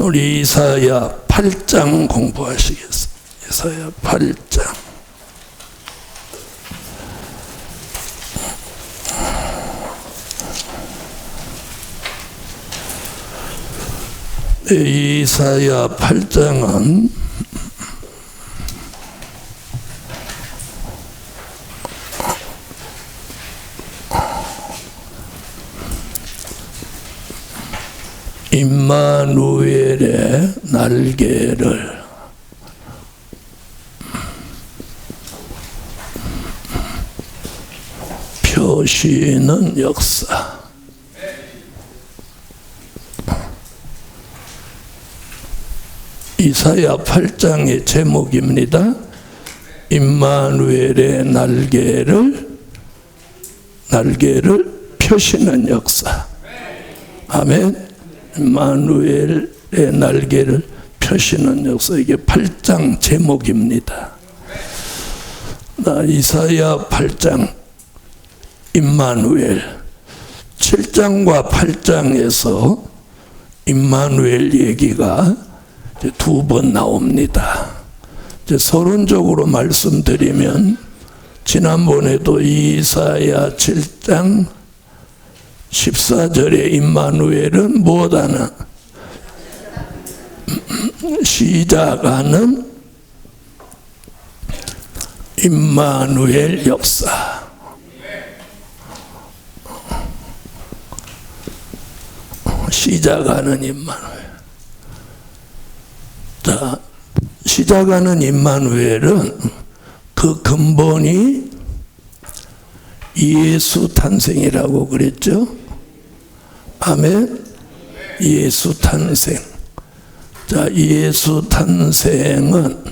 우리 이사야 8장 공부하시겠습니다. 이사야 8장. 이사야 8장은 임마누엘의 날개를 펴시는 역사. 이사야 8장의 제목입니다. 임마누엘의 날개를 펴시는 역사. 아멘. 임마누엘의 날개를 펴시는 역사. 이게 8장 제목입니다. 이사야 8장 임마누엘. 7장과 8장에서 임마누엘 얘기가 두 번 나옵니다. 서론적으로 말씀드리면 지난번에도 이사야 7장 14절에 임마누엘은 무엇하나 시작하는 임마누엘 역사. 시작하는 임마누엘. 자, 시작하는 임마누엘은 그 근본이 예수 탄생이라고 그랬죠. 아멘. 예수 탄생. 자, 예수 탄생은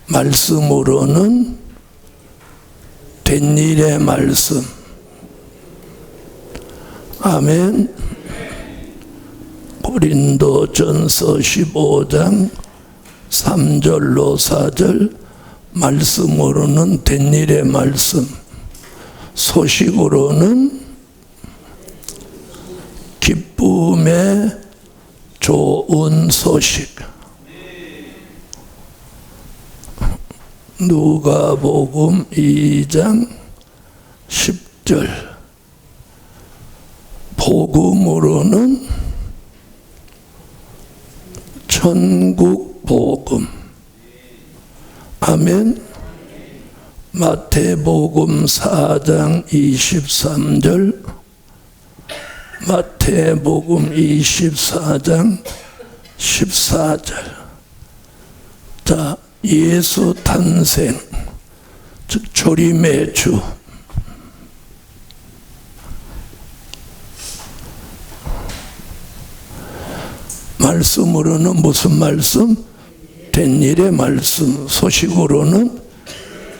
말씀으로는 된 일의 말씀. 아멘. 고린도전서 15장 3절로 4절 말씀으로는 된 일의 말씀, 소식으로는 기쁨의 좋은 소식. 누가복음 2장 10절 복음으로는 천국 복음. 아멘. 마태복음 4장 23절, 마태복음 24장 14절. 자, 예수 탄생, 즉 조림의 주. 말씀으로는 무슨 말씀? 된 일의 말씀. 소식으로는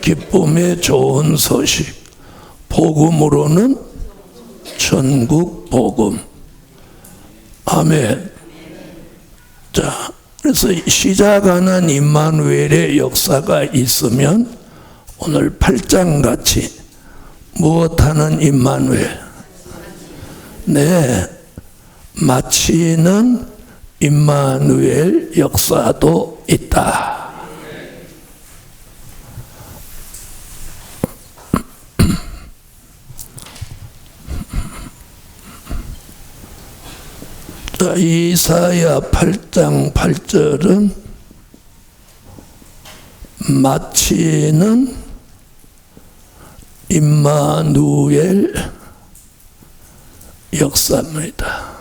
기쁨의 좋은 소식. 복음으로는 천국 복음. 아멘. 자, 그래서 시작하는 임마누엘의 역사가 있으면 오늘 8장 같이 무엇하는 임마누엘? 네, 마치는 임마누엘 역사도 있다. 자, 이사야 8장 8절은 마치는 임마누엘 역사입니다.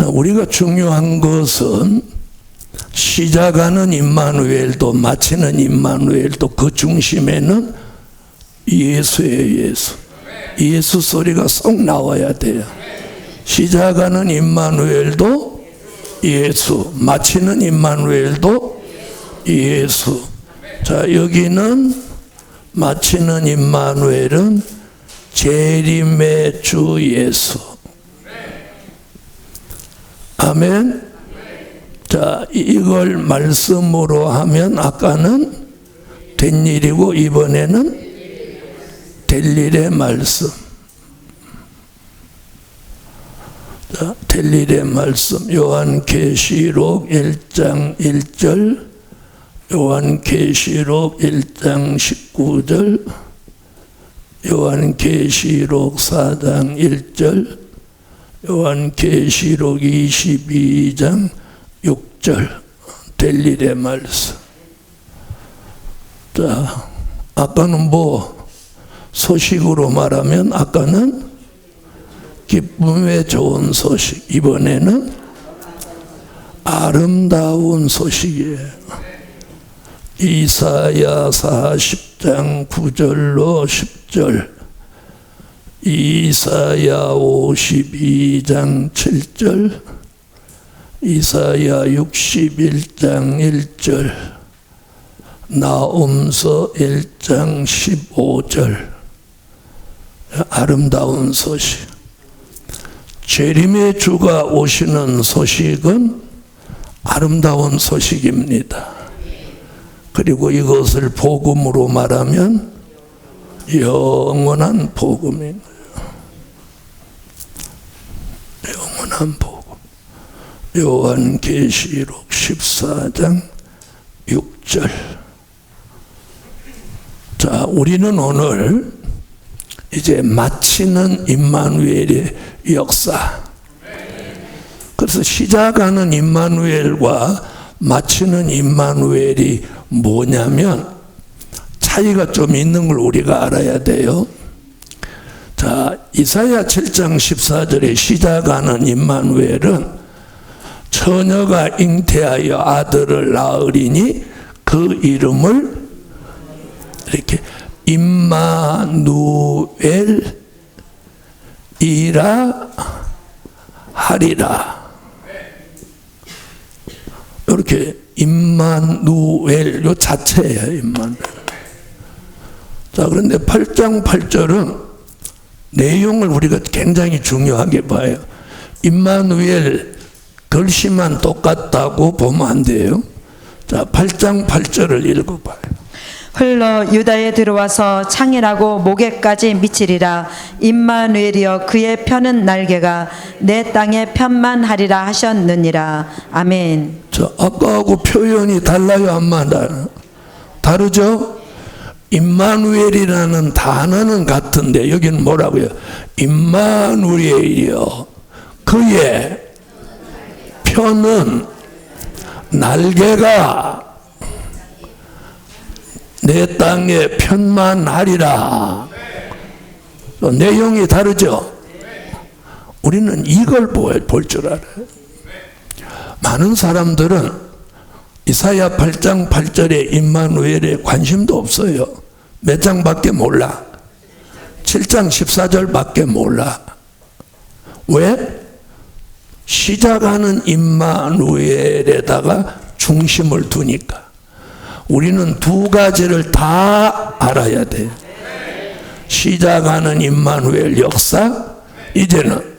우리가 중요한 것은 시작하는 임마누엘도 마치는 임마누엘도 그 중심에는 예수예요. 예수. 예수 소리가 쏙 나와야 돼요. 시작하는 임마누엘도 예수, 마치는 임마누엘도 예수. 자, 여기는 마치는 임마누엘은 재림의 주 예수. 아멘. 자, 이걸 말씀으로 하면 아까는 된 일이고 이번에는 될 일의 말씀. 자, 될 일의 말씀 요한계시록 1장 1절, 요한계시록 1장 19절, 요한계시록 4장 1절, 요한계시록 22장 6절. 될 일의 말씀. 자, 아까는 뭐 소식으로 말하면 아까는 기쁨의 좋은 소식, 이번에는 아름다운 소식이에요. 이사야 40장 9절로 10절, 이사야 52장 7절, 이사야 61장 1절, 나홈서 1장 15절. 아름다운 소식. 재림의 주가 오시는 소식은 아름다운 소식입니다. 그리고 이것을 복음으로 말하면 영원한 복음입니다. 영원한 복음. 요한계시록 14장 6절. 자, 우리는 오늘 이제 마치는 임마누엘의 역사. 그래서 시작하는 임마누엘과 마치는 임마누엘이 뭐냐면 차이가 좀 있는 걸 우리가 알아야 돼요. 자, 이사야 7장 14절에 시작하는 임마누엘은 처녀가 잉태하여 아들을 낳으리니 그 이름을 이렇게 임마누엘이라 하리라. 이렇게 임마누엘 요 자체예요. 임마누엘. 자, 그런데 8장 8절은 내용을 우리가 굉장히 중요하게 봐요. 임마누엘 글씨만 똑같다고 보면 안 돼요. 자, 8장 8절을 읽어봐요. 홀로 유다에 들어와서 창이라고 목에까지 미치리라. 임마누엘이여 그의 펴는 날개가 내 땅의 편만 하리라 하셨느니라. 아멘. 자, 아까하고 표현이 달라요, 안 맞아요? 다르죠? 임마누엘이라는 단어는 같은데 여기는 뭐라고요? 임마누엘이여 그의 펴는 날개가 내 땅에 편만 하리라. 내용이 다르죠? 우리는 이걸 볼 줄 알아요. 많은 사람들은 이사야 8장 8절에 임마누엘에 관심도 없어요. 몇 장밖에 몰라. 7장 14절밖에 몰라. 왜? 시작하는 임마누엘에다가 중심을 두니까. 우리는 두 가지를 다 알아야 돼요. 시작하는 임마누엘 역사, 이제는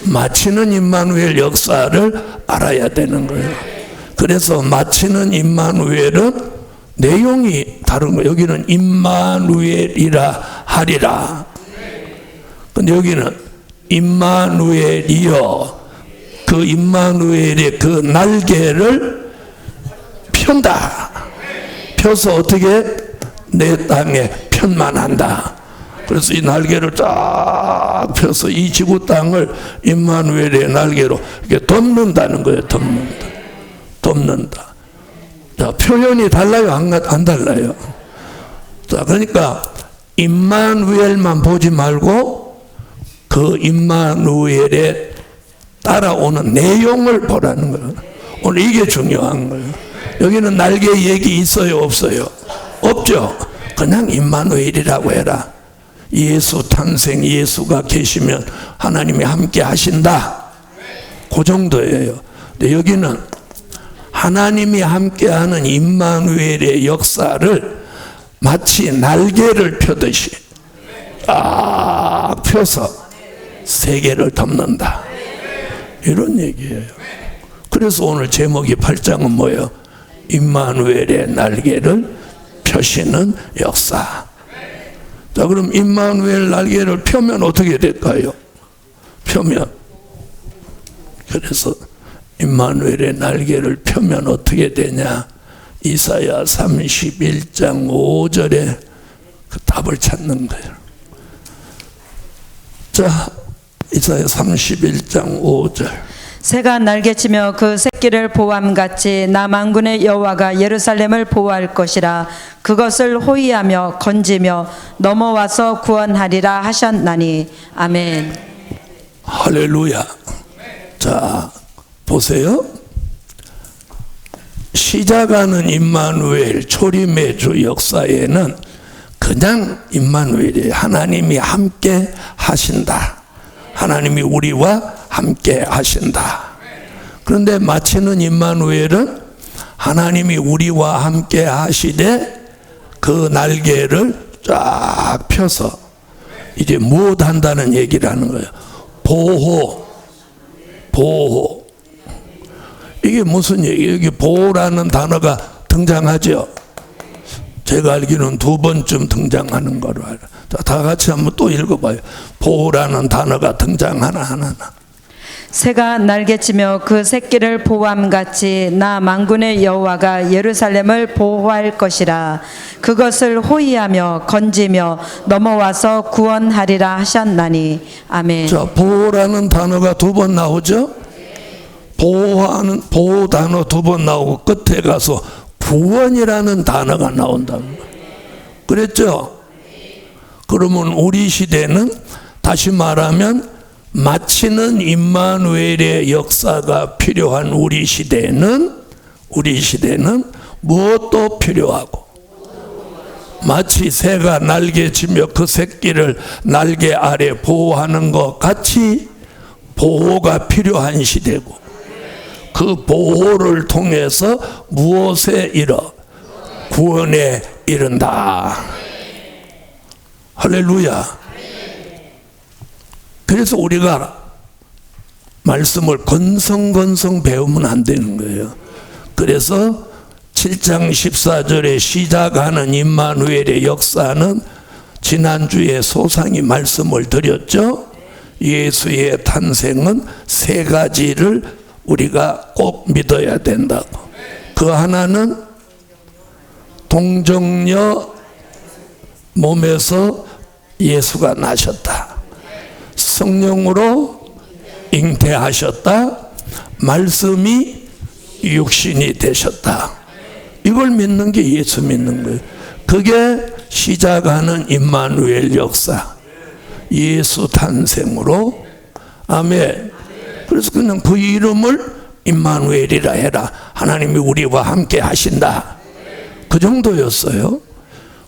마치는 임마누엘 역사를 알아야 되는 거예요. 그래서 마치는 임마누엘은 내용이 다른 거예요. 여기는 임마누엘이라 하리라. 근데 여기는 임마누엘이여 그 임마누엘의 그 날개를 편다. 펴서 어떻게? 내 땅에 편만한다. 그래서 이 날개를 쫙 펴서 이 지구 땅을 임마누엘의 날개로 이렇게 덮는다는 거예요. 덮는다. 자, 표현이 달라요? 안 달라요? 자, 그러니까 임마누엘만 보지 말고 그 임마누엘에 따라오는 내용을 보라는 거예요. 오늘 이게 중요한 거예요. 여기는 날개 얘기 있어요? 없어요? 없죠? 그냥 임마누엘이라고 해라. 예수 탄생, 예수가 계시면 하나님이 함께 하신다. 그 정도예요. 근데 여기는 하나님이 함께하는 임마누엘의 역사를 마치 날개를 펴듯이 딱 펴서 세계를 덮는다. 이런 얘기예요. 그래서 오늘 제목이 8장은 뭐예요? 임마누엘의 날개를 펴시는 역사. 자, 그럼 임마누엘 날개를 펴면 어떻게 될까요? 펴면 그래서 임마누엘의 날개를 펴면 어떻게 되냐? 이사야 31장 5절에 그 답을 찾는 거예요. 자, 이사야 31장 5절. 새가 날개치며 그 새끼를 보호함같이 나 만군의 여호와가 예루살렘을 보호할 것이라. 그것을 호위하며 건지며 넘어와서 구원하리라 하셨나니. 아멘. 할렐루야. 자, 보세요. 시작하는 임마누엘 초림의 주 역사에는 그냥 임마누엘이 하나님이 함께 하신다. 하나님이 우리와 함께 하신다. 그런데 마치는 임마누엘은 하나님이 우리와 함께 하시되 그 날개를 쫙 펴서 이제 무엇 한다는 얘기를 하는 거예요. 보호. 이게 무슨 얘기예요? 여기 보호라는 단어가 등장하죠. 제가 알기로는 2번쯤 등장하는 거로 알아요. 다 같이 한번 또 읽어봐요. 보호라는 단어가 등장하나. 새가 날개치며 그 새끼를 보호함같이 나 만군의 여호와가 예루살렘을 보호할 것이라. 그것을 호위하며 건지며 넘어와서 구원하리라 하셨나니. 아멘. 자, 보호라는 단어가 2번 나오죠. 보호 단어 2번 나오고 끝에 가서 구원이라는 단어가 나온다는 거예요. 그랬죠? 그러면 우리 시대는 다시 말하면 마치는 임마누엘의 역사가 필요한 우리 시대는 무엇도 필요하고, 마치 새가 날개치며 그 새끼를 날개 아래 보호하는 것 같이 보호가 필요한 시대고, 그 보호를 통해서 무엇에 이르? 구원에 이른다. 할렐루야. 그래서 우리가 말씀을 건성건성 배우면 안 되는 거예요. 그래서 7장 14절에 시작하는 임마누엘의 역사는 지난주에 소상히 말씀을 드렸죠. 예수의 탄생은 3가지를 우리가 꼭 믿어야 된다고. 그 하나는 동정녀 몸에서 예수가 나셨다. 성령으로 잉태하셨다. 말씀이 육신이 되셨다. 이걸 믿는 게 예수 믿는 거예요. 그게 시작하는 임마누엘 역사. 예수 탄생으로. 아멘. 그래서 그냥 그 이름을 임마누엘이라 해라. 하나님이 우리와 함께 하신다. 그 정도였어요.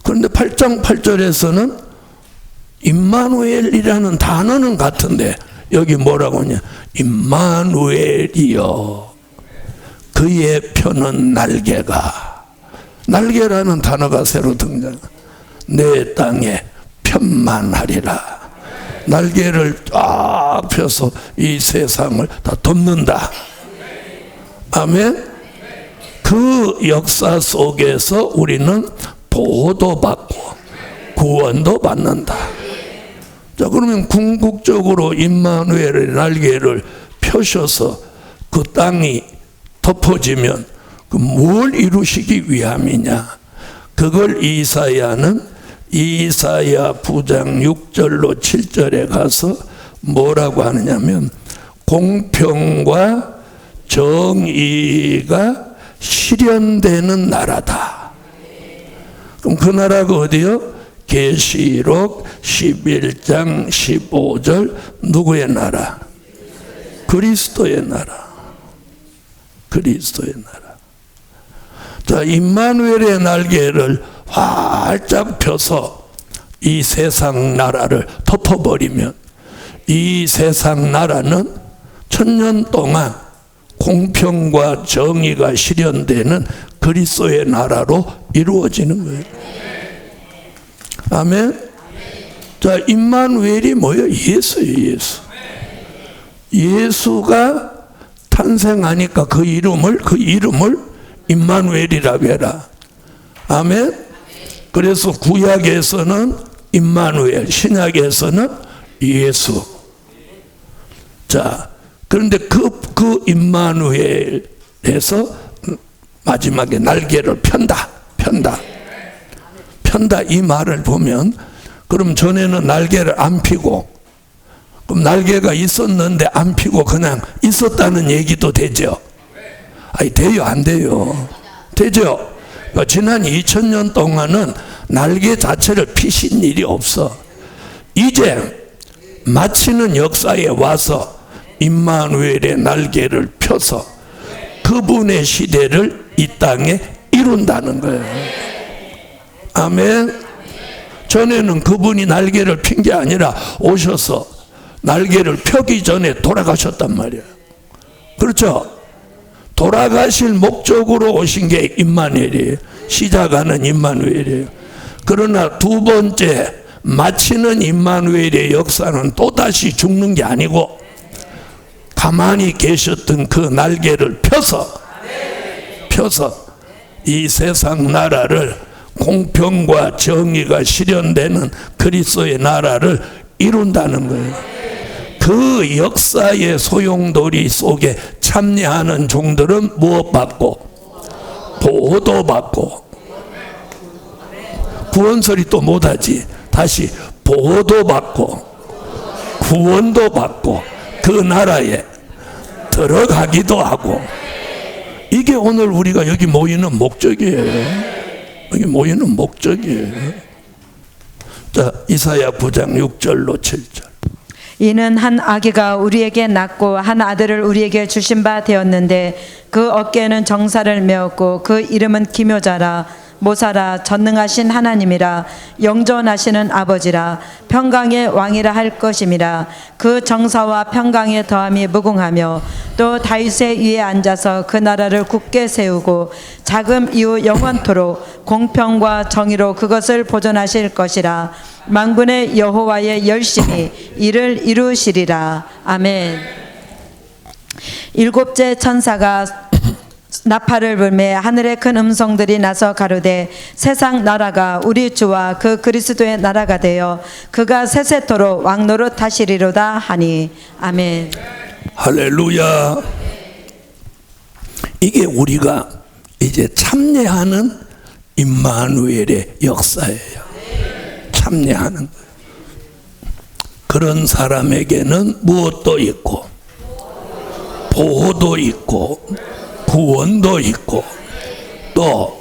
그런데 8장 8절에서는 임마누엘이라는 단어는 같은데 여기 뭐라고 하냐? 임마누엘이여 그의 펴는 날개라는 단어가 새로 등장. 내 땅에 편만하리라. 날개를 쫙 펴서 이 세상을 다 덮는다. 아멘. 그 역사 속에서 우리는 보호도 받고 구원도 받는다. 자, 그러면 궁극적으로 임마누엘의 날개를 펴셔서 그 땅이 덮어지면 그 뭘 이루시기 위함이냐? 그걸 이사야는 이사야 9장 6절로 7절에 가서 뭐라고 하느냐면 공평과 정의가 실현되는 나라다. 그럼 그 나라가 어디요? 계시록 11장 15절 누구의 나라? 그리스도의 나라. 그리스도의 나라. 자, 임마누엘의 날개를 활짝 펴서 이 세상 나라를 덮어버리면 이 세상 나라는 1000년 동안 공평과 정의가 실현되는 그리스도의 나라로 이루어지는 거예요. 아멘. 자, 임마누엘이 뭐예요? 예수예요. 예수가 탄생하니까 그 이름을 임마누엘이라고 해라. 아멘. 그래서 구약에서는 임마누엘, 신약에서는 예수. 자, 그런데 그 임마누엘에서 마지막에 날개를 편다 이 말을 보면, 그럼 전에는 날개를 안 피고, 그럼 날개가 있었는데 안 피고 그냥 있었다는 얘기도 되죠? 아니, 돼요, 안 돼요? 되죠? 그러니까 지난 2000년 동안은 날개 자체를 피신 일이 없어. 이제 마치는 역사에 와서 임마누엘의 날개를 펴서 그분의 시대를 이 땅에 이룬다는 거예요. 아멘. 전에는 그분이 날개를 핀 게 아니라 오셔서 날개를 펴기 전에 돌아가셨단 말이에요. 그렇죠? 돌아가실 목적으로 오신 게 임마누엘이에요. 시작하는 임마누엘이에요. 그러나 두 번째 마치는 임마누엘의 역사는 또다시 죽는 게 아니고, 가만히 계셨던 그 날개를 펴서 이 세상 나라를, 공평과 정의가 실현되는 그리스도의 나라를 이룬다는 거예요. 그 역사의 소용돌이 속에 참여하는 종들은 무엇 받고? 보호도받고. 구원설이 또 못하지. 다시 보호도받고 구원도 받고 그 나라에 들어가기도 하고. 이게 오늘 우리가 여기 모이는 목적이에요. 여기 모이는 목적이에요. 자, 이사야 9장 6절로 7절. 이는 한 아기가 우리에게 낳고 한 아들을 우리에게 주신 바 되었는데 그 어깨에는 정사를 메었고 그 이름은 기묘자라 모사라 전능하신 하나님이라 영존하시는 아버지라 평강의 왕이라 할 것임이라. 그 정사와 평강의 더함이 무궁하며 또 다윗의 위에 앉아서 그 나라를 굳게 세우고 자금 이후 영원토록 공평과 정의로 그것을 보존하실 것이라. 만군의 여호와의 열심히 이를 이루시리라. 아멘. 일곱째 천사가 나팔을 불매 하늘의 큰 음성들이 나서 가로되 세상 나라가 우리 주와 그 그리스도의 나라가 되어 그가 세세토록 왕노릇 하시리로다 하니. 아멘. 할렐루야. 이게 우리가 이제 참여하는 임마누엘의 역사예요. 참여하는 거예요. 그런 사람에게는 무엇도 있고 보호도 있고 구원도 있고 또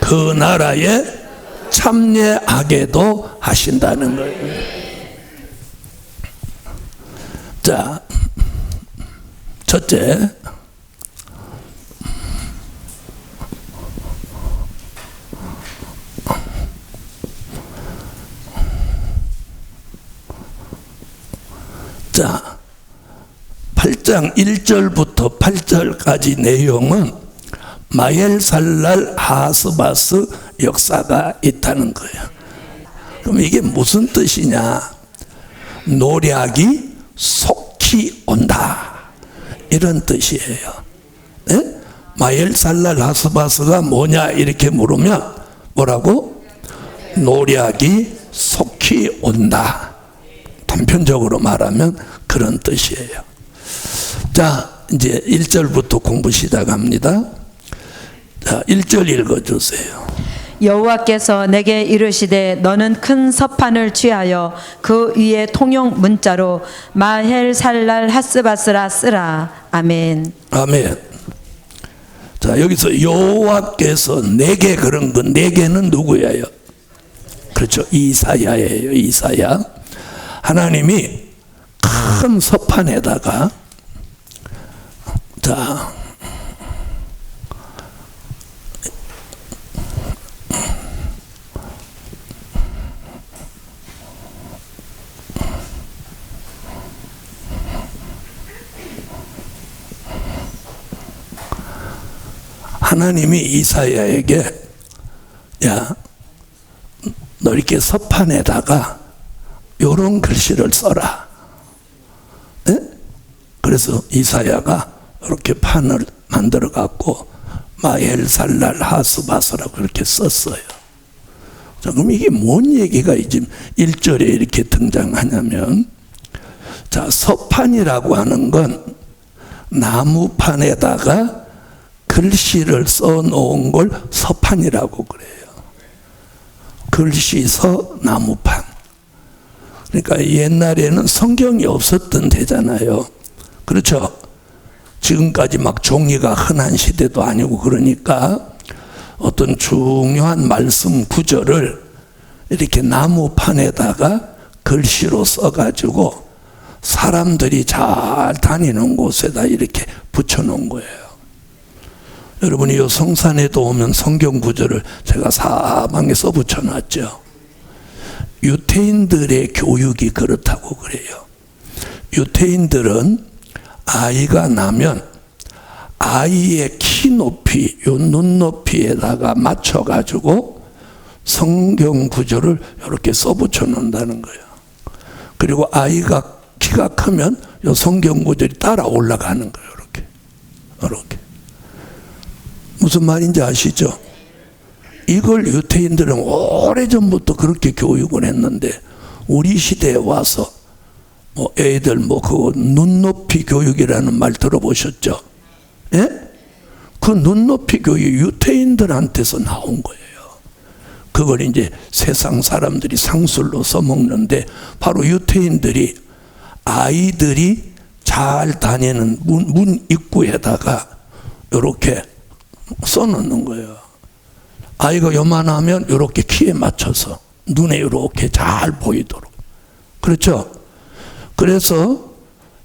그 나라에 참여하게도 하신다는 거예요. 자, 첫째, 자, 8장 1절부터 8절까지 내용은 마엘살랄 하스바스 역사가 있다는 거예요. 그럼 이게 무슨 뜻이냐? 노략이 속히 온다, 이런 뜻이에요. 네? 마엘살랄 하스바스가 뭐냐 이렇게 물으면 뭐라고? 노략이 속히 온다. 단편적으로 말하면 그런 뜻이에요. 자, 이제 1절부터 공부 시작합니다. 자, 1절 읽어주세요. 여호와께서 내게 이르시되 너는 큰 서판을 취하여 그 위에 통용 문자로 마헬살랄 하스바스라 쓰라. 아멘. 아멘. 자, 여기서 여호와께서 내게 그런 건, 내게는 누구예요? 그렇죠, 이사야예요. 이사야. 하나님이 큰 서판에다가, 자, 하나님이 이사야에게, 야, 너 이렇게 서판에다가 요런 글씨를 써라. 네? 그래서 이사야가 이렇게 판을 만들어 갖고 마엘살랄 하스바스라고 그렇게 썼어요. 자, 그럼 이게 뭔 얘기가 지금 1절에 이렇게 등장하냐면, 자, 서판이라고 하는 건 나무판에다가 글씨를 써놓은 걸 서판이라고 그래요. 글씨서 나무판. 그러니까 옛날에는 성경이 없었던 때잖아요. 그렇죠? 지금까지 막 종이가 흔한 시대도 아니고, 그러니까 어떤 중요한 말씀 구절을 이렇게 나무판에다가 글씨로 써가지고 사람들이 잘 다니는 곳에다 이렇게 붙여놓은 거예요. 여러분이 이 성산에도 오면 성경 구절을 제가 사방에 써 붙여놨죠. 유태인들의 교육이 그렇다고 그래요. 유태인들은 아이가 나면 아이의 키 높이, 요 눈높이에다가 맞춰가지고 성경 구절을 이렇게 써 붙여놓는다는 거예요. 그리고 아이가 키가 크면 요 성경 구절이 따라 올라가는 거예요. 이렇게. 무슨 말인지 아시죠? 이걸 유태인들은 오래전부터 그렇게 교육을 했는데, 우리 시대에 와서 애들 그 눈높이 교육이라는 말 들어보셨죠? 예? 그 눈높이 교육 유태인들한테서 나온 거예요. 그걸 이제 세상 사람들이 상술로 써먹는데, 바로 유태인들이 아이들이 잘 다니는 문 입구에다가 이렇게 써놓는 거예요. 아이가 요만하면 이렇게 키에 맞춰서 눈에 이렇게 잘 보이도록. 그렇죠? 그래서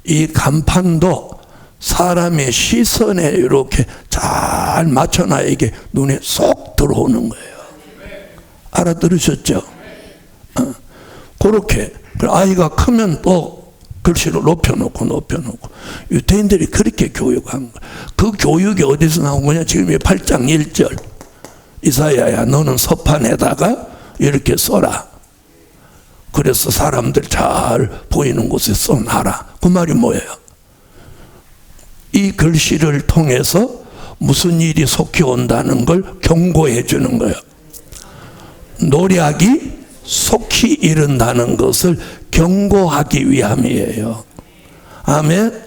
이 간판도 사람의 시선에 이렇게 잘 맞춰놔야 이게 눈에 쏙 들어오는 거예요. 알아들으셨죠? 그렇게. 아이가 크면 또 글씨를 높여놓고 유태인들이 그렇게 교육한 거예요. 그 교육이 어디서 나온 거냐? 지금 8장 1절 이사야야, 너는 서판에다가 이렇게 써라. 그래서 사람들 잘 보이는 곳에 써놔라. 그 말이 뭐예요? 이 글씨를 통해서 무슨 일이 속히 온다는 걸 경고해 주는 거예요. 노략이 속히 이른다는 것을 경고하기 위함이에요. 아멘.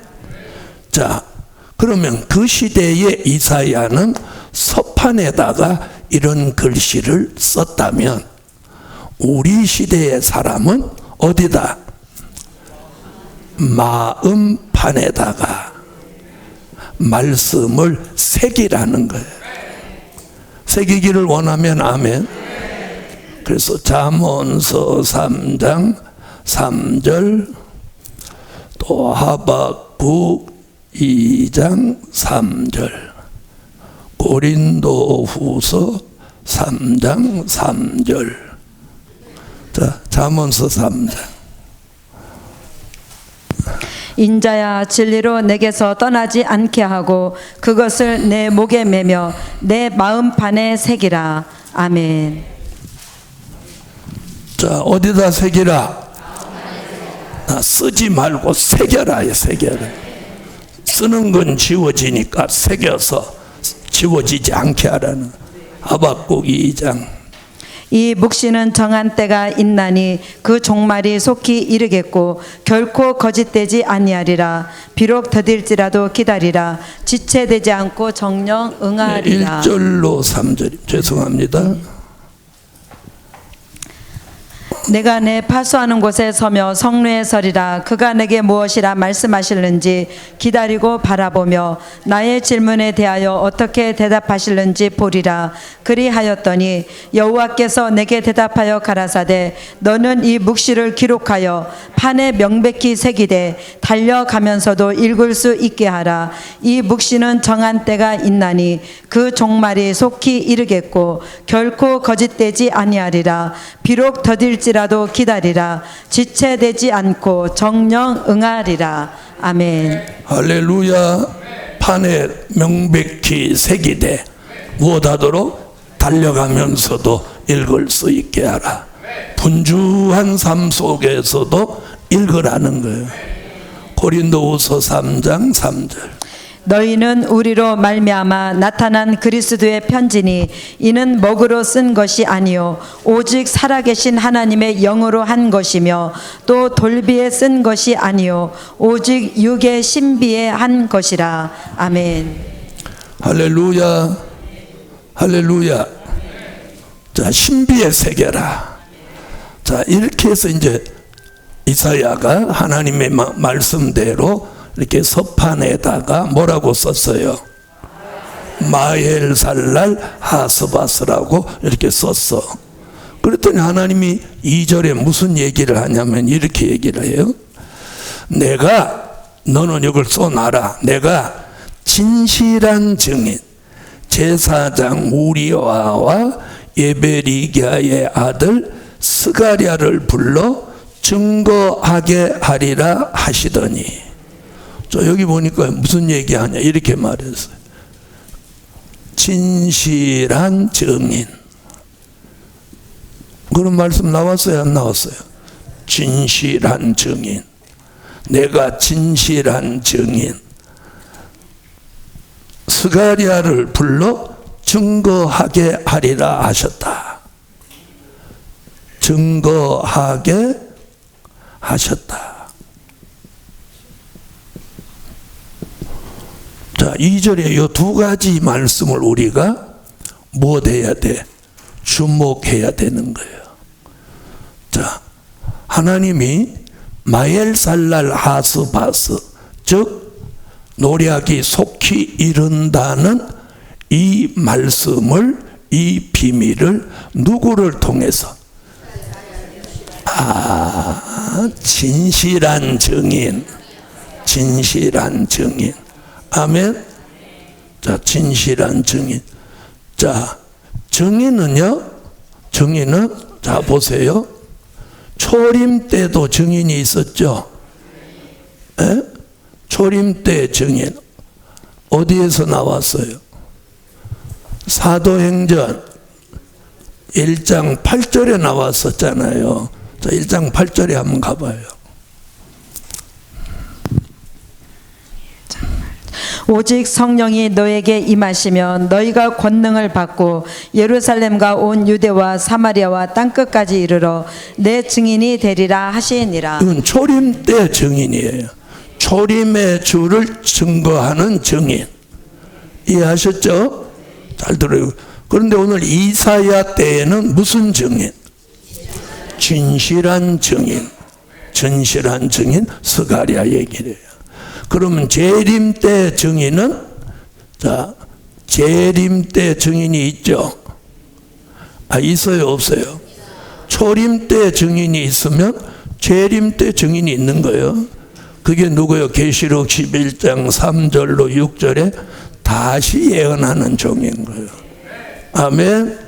자, 그러면 그 시대의 이사야는 서판에다가 이런 글씨를 썼다면, 우리 시대의 사람은 어디다? 마음판에다가 말씀을 새기라는 거예요. 새기기를 원하면 아멘. 그래서 잠언서 3장 3절, 또 하박국 2장 3절, 고린도후서 3장 3절. 자, 잠언서 3장. 인자야, 진리로 내게서 떠나지 않게 하고 그것을 내 목에 매며 내 마음판에 새기라. 아멘. 자, 어디다 새기라? 쓰지 말고 새겨라. 새겨라. 쓰는 건 지워지니까 새겨서 지워지지 않게 하라는. 하박국 2장. 이 묵시는 정한 때가 있나니 그 종말이 속히 이르겠고 결코 거짓되지 아니하리라. 비록 더딜지라도 기다리라. 지체되지 않고 정령 응하리라. 1절로 3절. 죄송합니다. 내가 내 파수하는 곳에 서며 성루에 서리라. 그가 내게 무엇이라 말씀하실는지 기다리고 바라보며 나의 질문에 대하여 어떻게 대답하실는지 보리라. 그리하였더니 여호와께서 내게 대답하여 가라사대, 너는 이 묵시를 기록하여 판에 명백히 새기되 달려가면서도 읽을 수 있게 하라. 이 묵시는 정한 때가 있나니 그 종말이 속히 이르겠고 결코 거짓되지 아니하리라. 비록 더딜지라도 기다리라. 지체되지 않고 정령 응하리라. 아멘. 할렐루야. 판에 명백히 새기되 무엇하도록? 달려가면서도 읽을 수 있게 하라. 분주한 삶 속에서도 읽으라는 거예요. 고린도후서 3장 3절. 너희는 우리로 말미암아 나타난 그리스도의 편지니 이는 먹으로 쓴 것이 아니요 오직 살아계신 하나님의 영으로 한 것이며 또 돌비에 쓴 것이 아니요 오직 육의 신비에 한 것이라. 아멘. 할렐루야. 할렐루야. 자, 신비의 세계라. 자, 이렇게 해서 이제 이사야가 하나님의 말씀대로 이렇게 서판에다가 뭐라고 썼어요? 마엘살랄 하스바스라고 이렇게 썼어. 그랬더니 하나님이 2절에 무슨 얘기를 하냐면 이렇게 얘기를 해요. 내가, 너는 이걸 써놔라. 내가 진실한 증인 제사장 우리아와 예베리기야의 아들 스가랴를 불러 증거하게 하리라 하시더니, 저 여기 보니까 무슨 얘기하냐 이렇게 말했어요. 진실한 증인. 그런 말씀 나왔어요, 안 나왔어요? 진실한 증인. 내가 진실한 증인 스가랴를 불러 증거하게 하리라 하셨다. 증거하게 하셨다. 자, 2절에 이 두 가지 말씀을 우리가 무엇해야 돼? 주목해야 되는 거예요. 자, 하나님이 마엘살랄 하스바스, 즉 노략이 속히 이른다는 이 말씀을, 이 비밀을 누구를 통해서? 진실한 증인. 진실한 증인. 아멘. 자, 진실한 증인. 자, 증인은요, 증인은, 자, 보세요. 초림 때도 증인이 있었죠. 에? 초림 때 증인. 어디에서 나왔어요? 사도행전 1장 8절에 나왔었잖아요. 자, 1장 8절에 한번 가봐요. 오직 성령이 너에게 임하시면 너희가 권능을 받고 예루살렘과 온 유대와 사마리아와 땅끝까지 이르러 내 증인이 되리라 하시니라. 이건 초림 때 증인이에요. 초림의 주를 증거하는 증인. 이해하셨죠? 잘 들어요. 그런데 오늘 이사야 때에는 무슨 증인? 진실한 증인. 진실한 증인 스가랴 얘기를 해요. 그러면 재림 때 증인은, 자, 재림 때 증인이 있죠? 있어요, 없어요? 초림 때 증인이 있으면 재림 때 증인이 있는 거예요. 그게 누구요? 계시록 11장 3절로 6절에 다시 예언하는 종인 거예요. 아멘.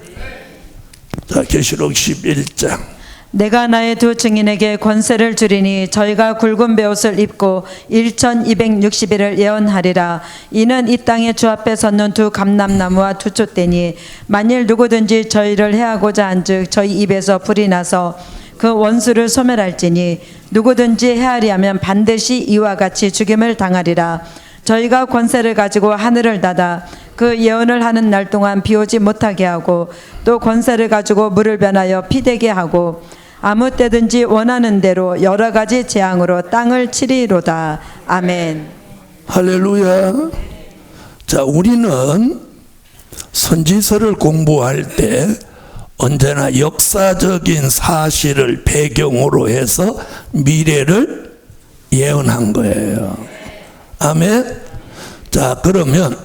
자, 계시록 11장. 내가 나의 두 증인에게 권세를 주리니 저희가 굵은 베옷을 입고 1260일을 예언하리라. 이는 이 땅에 주 앞에 섰는 두 감람나무와 두 촛대니 만일 누구든지 저희를 해하고자 한즉 저희 입에서 불이 나서 그 원수를 소멸할지니 누구든지 해하리 하면 반드시 이와 같이 죽임을 당하리라. 저희가 권세를 가지고 하늘을 닫아 그 예언을 하는 날 동안 비오지 못하게 하고 또 권세를 가지고 물을 변하여 피되게 하고 아무 때든지 원하는 대로 여러 가지 재앙으로 땅을 치리로다. 아멘. 할렐루야. 자, 우리는 선지서를 공부할 때 언제나 역사적인 사실을 배경으로 해서 미래를 예언한 거예요. 아멘. 자, 그러면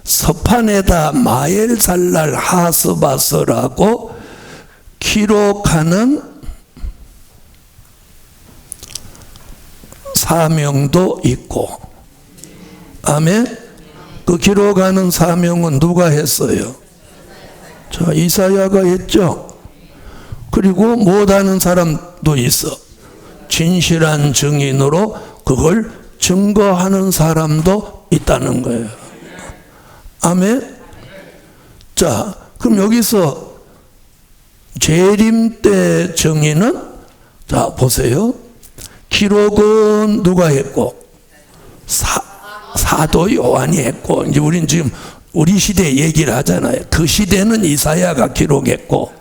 서판에다 마엘살랄 하스바스라고 기록하는 사명도 있고, 아멘. 그 기록하는 사명은 누가 했어요? 자, 이사야가 했죠. 그리고 못하는 사람도 있어. 진실한 증인으로 그걸 증거하는 사람도 있다는 거예요. 아멘. 자, 그럼 여기서 재림 때 증인은, 자, 보세요. 기록은 누가 했고? 사도 요한이 했고, 이제 우리는 지금 우리 시대 얘기를 하잖아요. 그 시대는 이사야가 기록했고,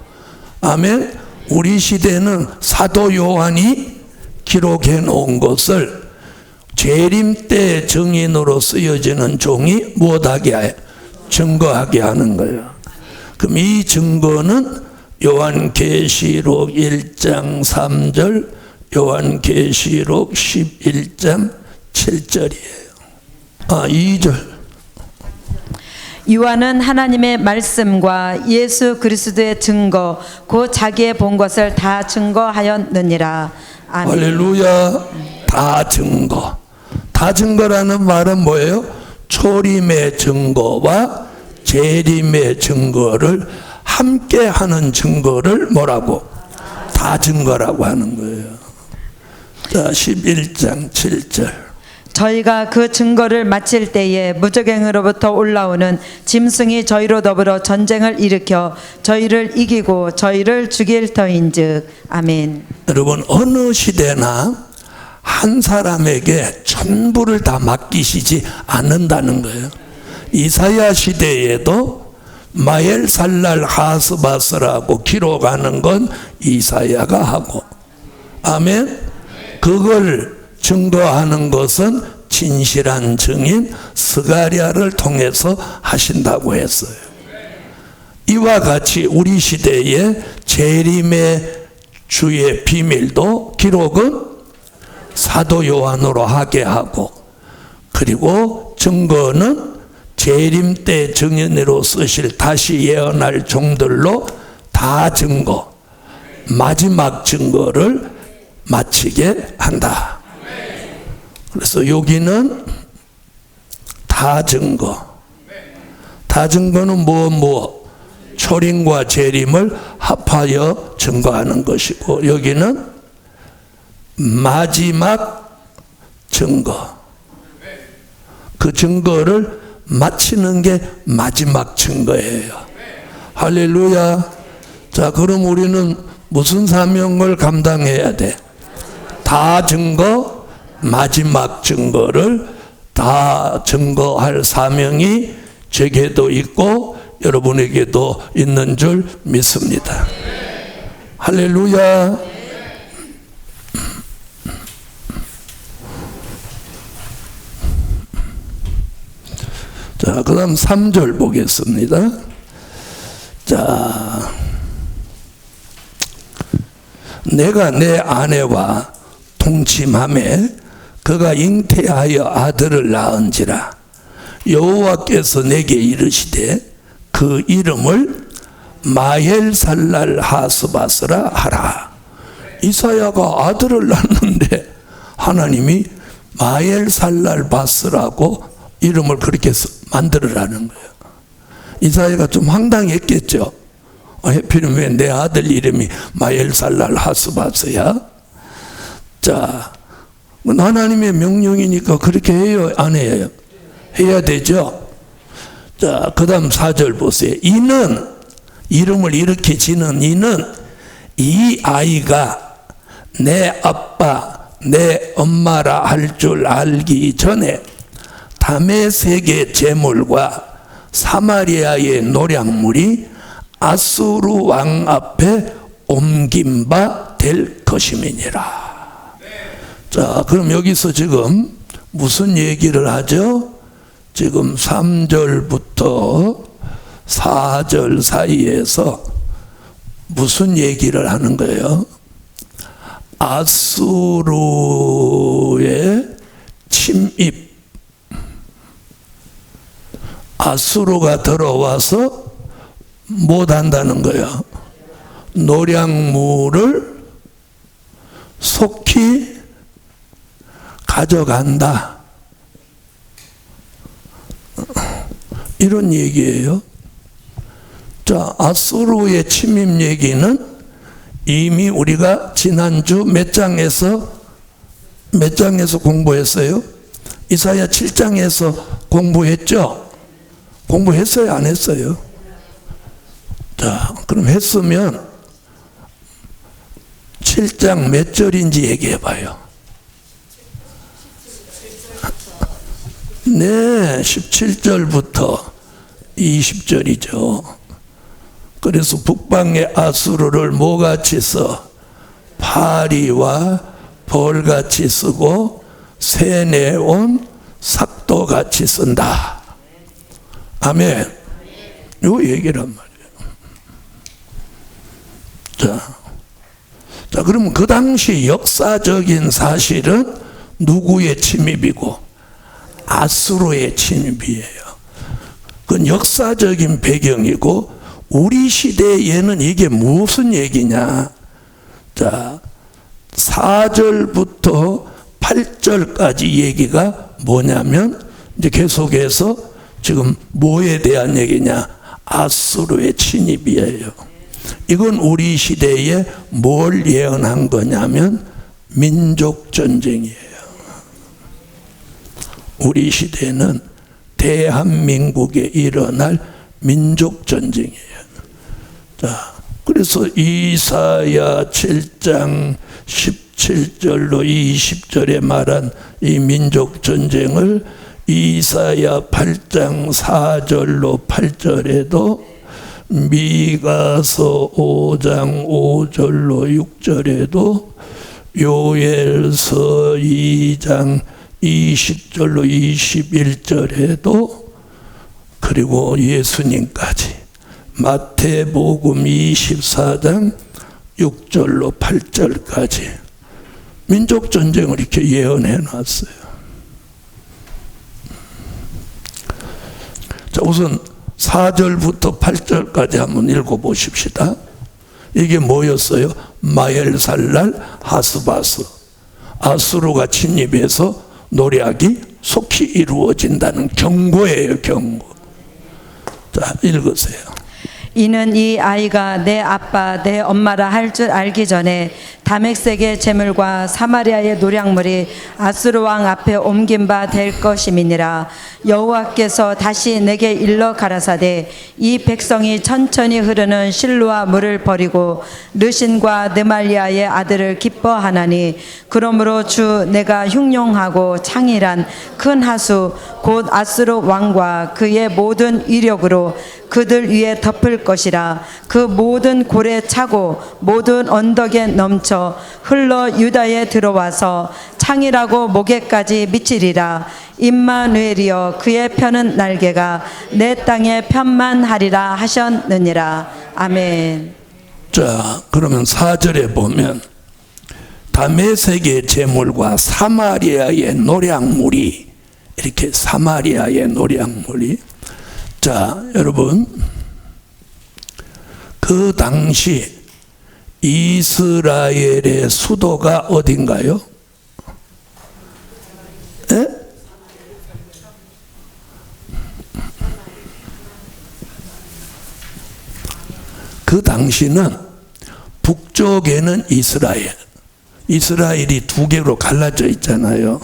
아멘. 우리 시대는 사도 요한이 기록해 놓은 것을 재림 때 증인으로 쓰여지는 종이 무엇하게 해? 증거하게 하는 거예요. 그럼 이 증거는 요한계시록 1장 3절, 요한계시록 11장 7절이에요. 2절. 요한은 하나님의 말씀과 예수 그리스도의 증거, 곧 자기의 본 것을 다 증거하였느니라. 아멘. 할렐루야. 다 증거. 다 증거라는 말은 뭐예요? 초림의 증거와 재림의 증거를 함께 하는 증거를 뭐라고? 다 증거라고 하는 거예요. 자, 11장 7절. 저희가 그 증거를 마칠 때에 무적행으로부터 올라오는 짐승이 저희로 더불어 전쟁을 일으켜 저희를 이기고 저희를 죽일 터인즉. 아멘. 여러분, 어느 시대나 한 사람에게 전부를 다 맡기시지 않는다는 거예요. 이사야 시대에도 마엘살랄 하스바스라고 기록하는 건 이사야가 하고, 아멘. 그걸 증거하는 것은 진실한 증인 스가랴를 통해서 하신다고 했어요. 이와 같이 우리 시대의 재림의 주의 비밀도 기록은 사도 요한으로 하게 하고, 그리고 증거는 재림 때 증인으로 쓰실 다시 예언할 종들로 다 증거, 마지막 증거를 마치게 한다. 그래서 여기는 다 증거. 다 증거는 무엇? 초림과 재림을 합하여 증거하는 것이고, 여기는 마지막 증거. 그 증거를 마치는 게 마지막 증거예요. 할렐루야. 자, 그럼 우리는 무슨 사명을 감당해야 돼? 다 증거, 마지막 증거를 다 증거할 사명이 제게도 있고 여러분에게도 있는 줄 믿습니다. 할렐루야. 자, 그 다음 3절 보겠습니다. 자, 내가 내 아내와 동침하매 그가 잉태하여 아들을 낳은지라. 여호와께서 내게 이르시되 그 이름을 마헬살랄 하스바스라 하라. 이사야가 아들을 낳는데 하나님이 마헬살랄 바스라고 이름을 그렇게 만들으라는 거예요. 이사야가 좀 황당했겠죠. 하필이면 왜 내 아들 이름이 마헬살랄 하스바스야? 자, 하나님의 명령이니까 그렇게 해요, 안 해요? 해야 되죠. 자, 그 다음 4절 보세요. 이는, 이름을 이렇게 지는 이는 이 아이가 내 아빠, 내 엄마라 할 줄 알기 전에 다메섹의 제물과 사마리아의 노략물이 아수르 왕 앞에 옮긴 바 될 것임이니라. 자, 그럼 여기서 지금 무슨 얘기를 하죠? 지금 3절부터 4절 사이에서 무슨 얘기를 하는 거예요? 아수르의 침입. 아수르가 들어와서 못 한다는 거예요. 노략물을 속히 가져간다. 이런 얘기예요. 자, 아수르의 침입 얘기는 이미 우리가 지난주 몇 장에서 공부했어요? 이사야 7장에서 공부했죠? 공부했어요? 안 했어요? 자, 그럼 했으면 7장 몇 절인지 얘기해 봐요. 네, 17절부터 20절이죠. 그래서 북방의 아수르를 뭐같이 써? 파리와 벌같이 쓰고 세뇌 온 삭도같이 쓴다. 아멘. 요 얘기란 말이에요. 자, 그러면 그 당시 역사적인 사실은 누구의 침입이고? 아수르의 침입이에요. 그건 역사적인 배경이고, 우리 시대에는 이게 무슨 얘기냐? 자, 4절부터 8절까지 얘기가 뭐냐면, 이제 계속해서 지금 뭐에 대한 얘기냐? 아수르의 침입이에요. 이건 우리 시대에 뭘 예언한 거냐면 민족전쟁이에요. 우리 시대는 대한민국에 일어날 민족전쟁이에요. 자, 그래서 이사야 7장 17절로 20절에 말한 이 민족전쟁을 이사야 8장 4절로 8절에도 미가서 5장 5절로 6절에도 요엘서 2장 20절로 21절에도 그리고 예수님까지 마태복음 24장 6절로 8절까지 민족전쟁을 이렇게 예언해 놨어요. 자, 우선 4절부터 8절까지 한번 읽어보십시다. 이게 뭐였어요? 마엘살랄 하스바스. 아수르가 침입해서 노략이 속히 이루어진다는 경고예요, 경고. 자, 읽으세요. 이는 이 아이가 내 아빠 내 엄마라 할 줄 알기 전에 다메섹의 제물과 사마리아의 노략물이 아수르 왕 앞에 옮긴 바 될 것임이니라. 여호와께서 다시 내게 일러 가라사대 이 백성이 천천히 흐르는 실로아 물을 버리고 르신과 느말리아의 아들을 기뻐하나니 그러므로 주 내가 흉용하고 창일한 큰 하수 곧 아수르 왕과 그의 모든 위력으로 그들 위에 덮을 것이라. 그 모든 골에 차고 모든 언덕에 넘쳐 흘러 유다에 들어와서 창이라고 목에까지 미치리라. 임마누엘이여 그의 펴는 날개가 내 땅에 편만하리라 하셨느니라. 아멘. 자, 그러면 4절에 보면 다메섹의 제물과 사마리아의 노략물이 이렇게 사마리아의 노략물이 자, 여러분 그 당시 이스라엘의 수도가 어딘가요? 에? 그 당시는 북쪽에는 이스라엘이 두 개로 갈라져 있잖아요.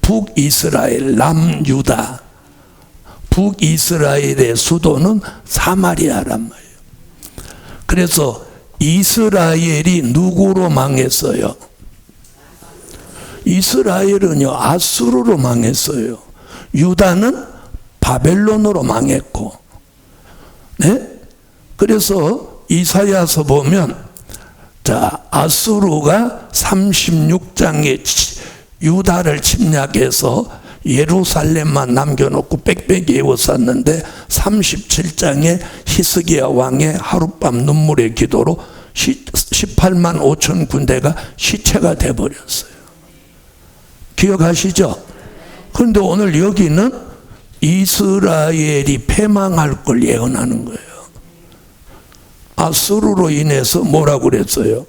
북이스라엘, 남유다. 북이스라엘의 수도는 사마리아란 말이에요. 그래서 이스라엘이 누구로 망했어요? 이스라엘은요, 아수르로 망했어요. 유다는 바벨론으로 망했고, 네? 그래서 이사야서 보면, 자, 아수르가 36장에 유다를 침략해서 예루살렘만 남겨놓고 빽빽이 에워쌌는데 37장에 히스기야 왕의 하룻밤 눈물의 기도로 18만 5천 군대가 시체가 돼버렸어요. 기억하시죠? 그런데 오늘 여기는 이스라엘이 패망할 걸 예언하는 거예요. 아수르로 인해서 뭐라고 그랬어요?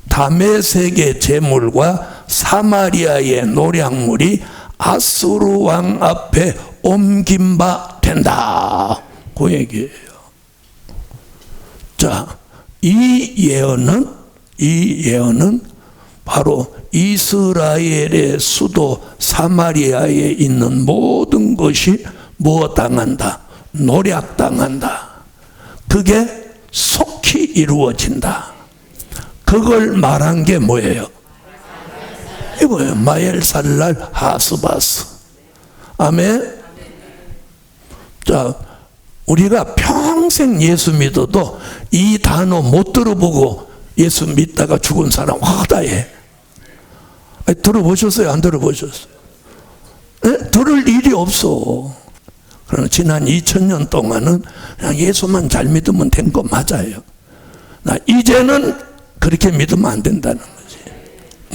다메섹의 제물과 사마리아의 노략물이 아수르 왕 앞에 옮긴 바 된다. 그 얘기예요. 자, 이 예언은 바로 이스라엘의 수도 사마리아에 있는 모든 것이 뭐 당한다? 노략당한다. 그게 속히 이루어진다. 그걸 말한 게 뭐예요? 이거예요. 마엘살랄 하스바스. 아멘. 자, 우리가 평생 예수 믿어도 이 단어 못 들어보고 예수 믿다가 죽은 사람 허다해. 들어보셨어요? 안 들어보셨어요? 네? 들을 일이 없어. 그러나 지난 2000년 동안은 그냥 예수만 잘 믿으면 된 거 맞아요. 나 이제는 그렇게 믿으면 안 된다는 거지.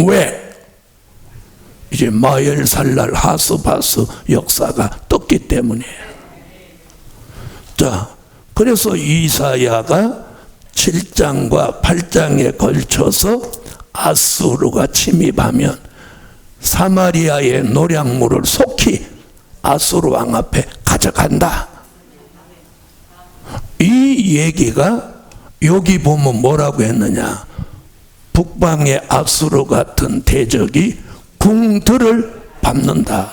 왜? 이제 마엘살랄 하스바스 역사가 떴기 때문이에요. 자, 그래서 이사야가 7장과 8장에 걸쳐서 아수르가 침입하면 사마리아의 노량물을 속히 아수르 왕 앞에 가져간다. 이 얘기가 여기 보면 뭐라고 했느냐? 북방의 아수르 같은 대적이 궁들을 밟는다.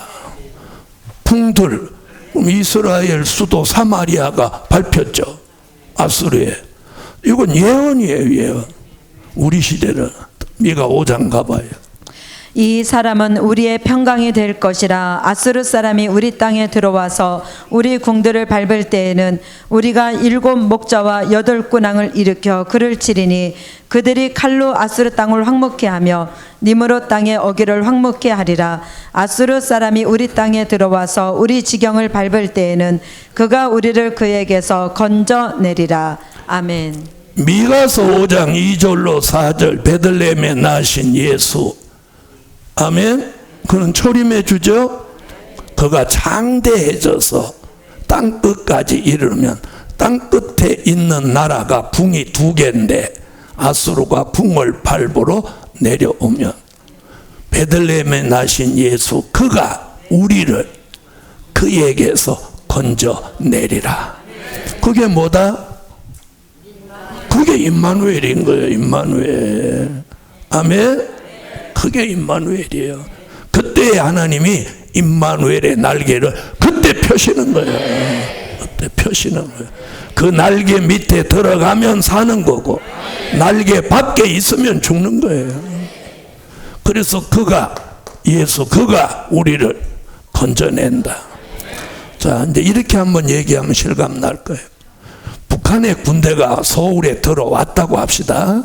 궁들. 그럼 이스라엘 수도 사마리아가 밟혔죠. 아수르에. 이건 예언이에요, 예언. 우리 시대는. 미가 5장 가봐요. 이 사람은 우리의 평강이 될 것이라. 아수르 사람이 우리 땅에 들어와서 우리 궁들을 밟을 때에는 우리가 7 목자와 8 군왕을 일으켜 그를 치리니 그들이 칼로 아수르 땅을 황무케 하며 니므롯 땅의 어기를 황무케 하리라. 아수르 사람이 우리 땅에 들어와서 우리 지경을 밟을 때에는 그가 우리를 그에게서 건져내리라. 아멘. 미가서 5장 2절로 4절 베들레헴에 나신 예수. 아멘. 그는 초림해 주죠. 그가 장대해져서 땅 끝까지 이르면 땅 끝에 있는 나라가 붕이 2개인데 아수르가 붕을 밟으러 내려오면 베들레헴에 나신 예수, 그가 우리를 그에게서 건져내리라. 그게 뭐다? 그게 임마누엘인 거예요. 임마누엘. 아멘. 그게 임마누엘이에요. 그때 하나님이 임마누엘의 날개를 그때 펴시는 거예요. 그때 펴시는 거예요. 그 날개 밑에 들어가면 사는 거고 날개 밖에 있으면 죽는 거예요. 그래서 그가, 예수, 그가 우리를 건져낸다. 자, 이제 이렇게 한번 얘기하면 실감 날 거예요. 북한의 군대가 서울에 들어왔다고 합시다.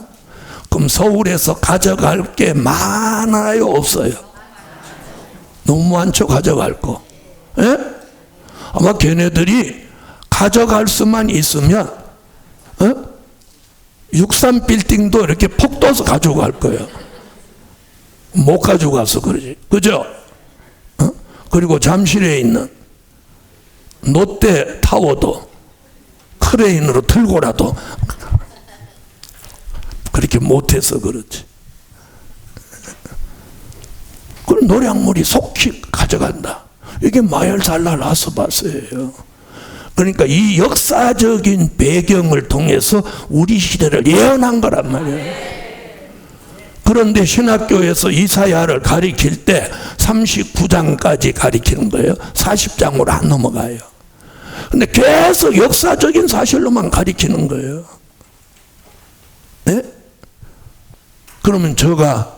그럼 서울에서 가져갈 게 많아요, 없어요? 너무 많죠, 가져갈 거. 예? 아마 걔네들이 가져갈 수만 있으면 63빌딩도 이렇게 폭 떠서 가져갈 거예요. 못 가져가서 그러지. 그죠? 그리고 잠실에 있는 롯데 타워도 크레인으로 들고라도 그렇게 못해서 그렇지. 그럼 노량물이 속히 가져간다. 이게 마엘살랄 하스바스예요. 그러니까 이 역사적인 배경을 통해서 우리 시대를 예언한 거란 말이에요. 그런데 신학교에서 이사야를 가리킬 때 39장까지 가리키는 거예요. 40장으로 안 넘어가요. 근데 계속 역사적인 사실로만 가리키는 거예요. 네? 그러면 저가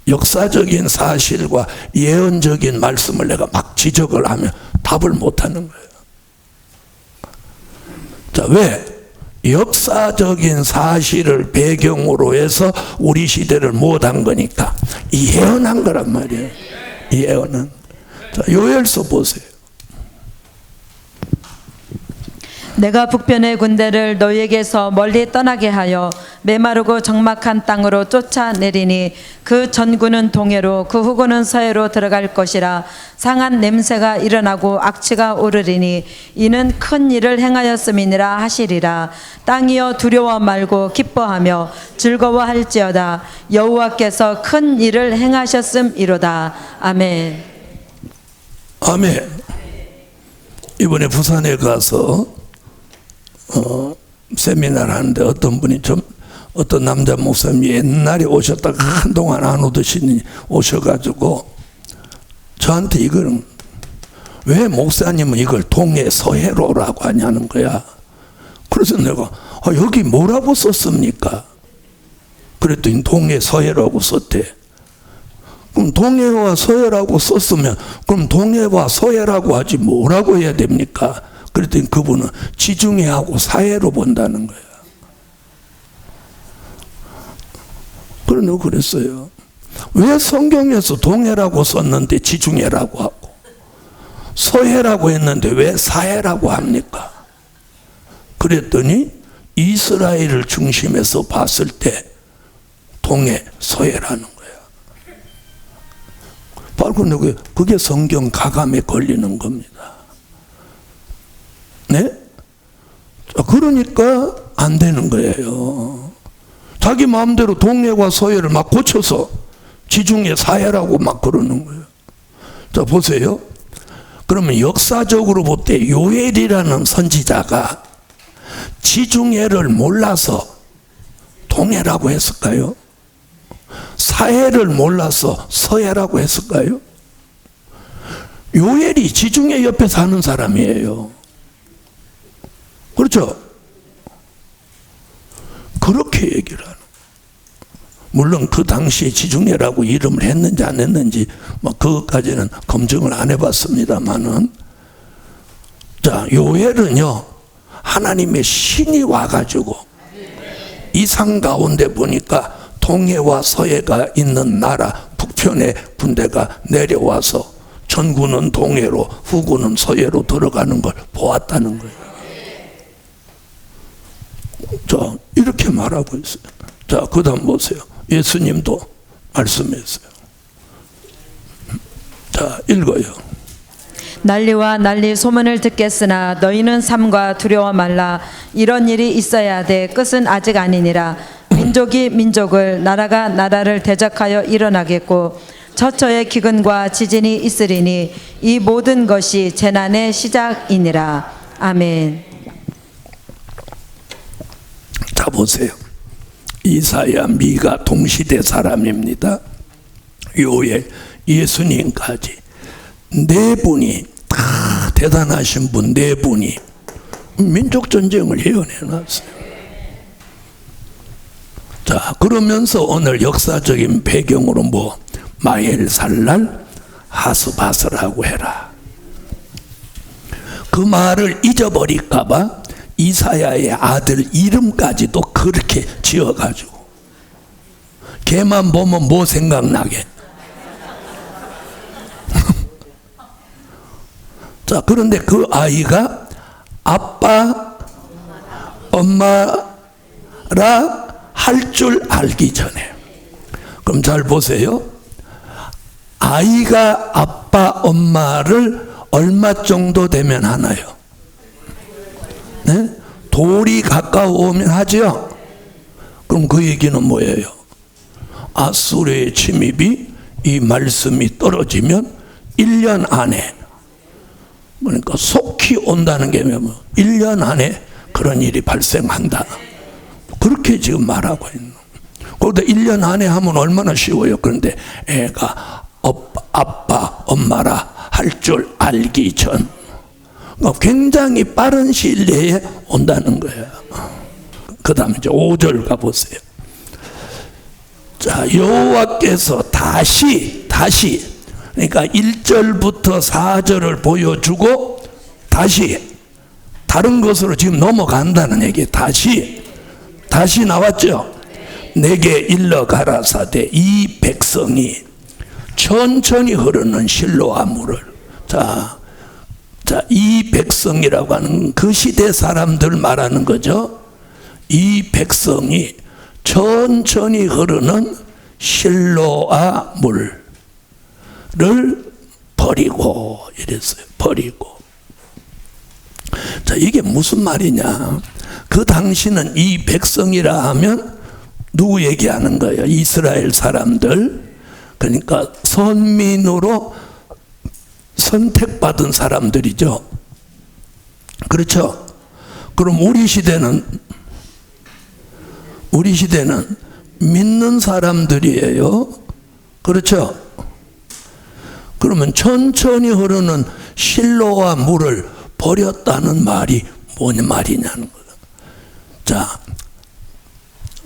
역사적인 사실과 예언적인 말씀을 내가 막 지적을 하면 답을 못하는 거예요. 자, 왜? 역사적인 사실을 배경으로 해서 우리 시대를 못한 거니까 예언한 거란 말이에요. 예언은. 자, 요엘서 보세요. 내가 북변의 군대를 너희에게서 멀리 떠나게 하여 메마르고 적막한 땅으로 쫓아내리니 그 전구는 동해로 그 후구는 서해로 들어갈 것이라. 상한 냄새가 일어나고 악취가 오르리니 이는 큰 일을 행하였음이니라 하시리라. 땅이여 두려워 말고 기뻐하며 즐거워할지어다. 여호와께서 큰 일을 행하셨음이로다. 아멘. 아멘. 이번에 부산에 가서 세미나를 하는데 어떤 분이 어떤 남자 목사님이 옛날에 오셨다가 한동안 안 오듯이 오셔가지고 저한테 이걸 왜 목사님은 이걸 동해 서해로라고 하냐는 거야. 그래서 내가 여기 뭐라고 썼습니까? 그랬더니 동해 서해라고 썼대. 그럼 동해와 서해라고 썼으면 그럼 동해와 서해라고 하지 뭐라고 해야 됩니까? 그랬더니 그분은 지중해하고 사해로 본다는 거예요. 그러고 그랬어요. 왜 성경에서 동해라고 썼는데 지중해라고 하고 서해라고 했는데 왜 사해라고 합니까? 그랬더니 이스라엘을 중심에서 봤을 때 동해, 서해라는 거야. 바로 그게 성경 가감에 걸리는 겁니다. 네? 그러니까 안 되는 거예요. 자기 마음대로 동해와 서해를 막 고쳐서 지중해 사해라고 막 그러는 거예요. 자, 보세요. 그러면 역사적으로 볼 때 요엘이라는 선지자가 지중해를 몰라서 동해라고 했을까요? 사해를 몰라서 서해라고 했을까요? 요엘이 지중해 옆에 사는 사람이에요. 그렇죠? 그렇게 얘기를 하는. 물론 그 당시에 지중해라고 이름을 했는지 안 했는지 뭐 그것까지는 검증을 안 해봤습니다만은, 자, 요엘은요 하나님의 신이 와가지고 이상 가운데 보니까 동해와 서해가 있는 나라 북편에 군대가 내려와서 전구는 동해로 후구는 서해로 들어가는 걸 보았다는 거예요. 자, 이렇게 말하고 있어요. 자, 그 다음 보세요. 예수님도 말씀했어요. 자, 읽어요. 난리와 난리 소문을 듣겠으나 너희는 삼가 두려워 말라. 이런 일이 있어야 돼. 끝은 아직 아니니라. 민족이 민족을, 나라가 나라를 대적하여 일어나겠고 처처의 기근과 지진이 있으리니 이 모든 것이 재난의 시작이니라. 아멘. 자, 보세요. 이사야, 미가 동시대 사람입니다. 요엘, 예수님까지 네 분이 다 대단하신 분 네 분이 민족전쟁을 예언해놨어요. 자, 그러면서 오늘 역사적인 배경으로 뭐 마엘살랄 하스바스라고 해라. 그 말을 잊어버릴까봐 이사야의 아들 이름까지도 그렇게 지어가지고 걔만 보면 뭐 생각나게. 자, 그런데 그 아이가 아빠, 엄마라 할 줄 알기 전에, 그럼 잘 보세요. 아이가 아빠, 엄마를 얼마 정도 되면 하나요? 네? 돌이 가까워오면 하죠. 그럼 그 얘기는 뭐예요? 아수르의 침입이 이 말씀이 떨어지면 1년 안에, 그러니까 속히 온다는 게 뭐냐면 1년 안에 그런 일이 발생한다. 그렇게 지금 말하고 있는. 그런데 1년 안에 하면 얼마나 쉬워요. 그런데 애가 아빠, 엄마라 할 줄 알기 전, 굉장히 빠른 시일 내에 온다는 거예요. 그 다음에 이제 5절 가보세요. 자, 여호와께서 다시 그러니까 1절부터 4절을 보여주고 다시 다른 것으로 지금 넘어간다는 얘기. 다시 나왔죠. 내게 일러 가라사대 이 백성이 천천히 흐르는 실로아 물을. 자, 이 백성이라고 하는 그 시대 사람들 말하는 거죠. 이 백성이 천천히 흐르는 실로아 물을 버리고 이랬어요. 버리고. 자, 이게 무슨 말이냐? 그 당시는 이 백성이라 하면 누구 얘기하는 거예요? 이스라엘 사람들. 그러니까 선민으로 선택받은 사람들이죠. 그렇죠? 그럼 우리 시대는 믿는 사람들이에요. 그렇죠? 그러면 천천히 흐르는 실로와 물을 버렸다는 말이 뭔 말이냐는 거예요. 자,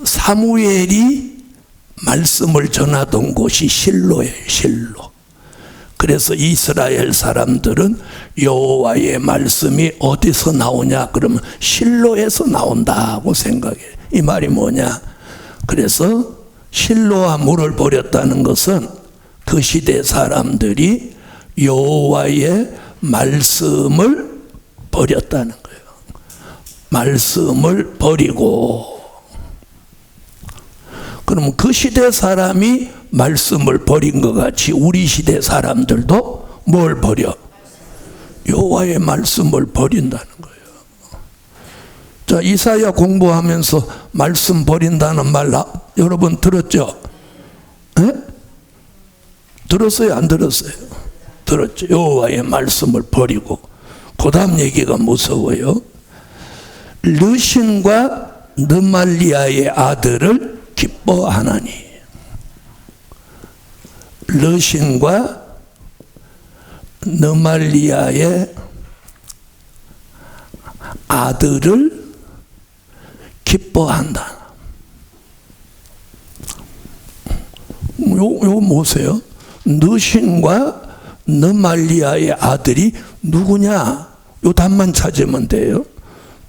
사무엘이 말씀을 전하던 곳이 실로예요. 실로. 그래서 이스라엘 사람들은 여호와의 말씀이 어디서 나오냐 그러면 실로에서 나온다고 생각해요. 이 말이 뭐냐? 그래서 실로와 물을 버렸다는 것은 그 시대 사람들이 여호와의 말씀을 버렸다는 거예요. 말씀을 버리고, 그러면 그 시대 사람이 말씀을 버린 것 같이 우리 시대 사람들도 뭘 버려? 여호와의 말씀을 버린다는 거예요. 자, 이사야 공부하면서 말씀 버린다는 말 여러분 들었죠? 에? 들었어요? 안 들었어요? 들었죠. 여호와의 말씀을 버리고. 그 다음 얘기가 무서워요. 르신과 느말리아의 아들을 기뻐하나니. 르신과 느말리아의 아들을 기뻐한다. 요 뭐세요? 느신과 느말리아의 아들이 누구냐? 요 답만 찾으면 돼요.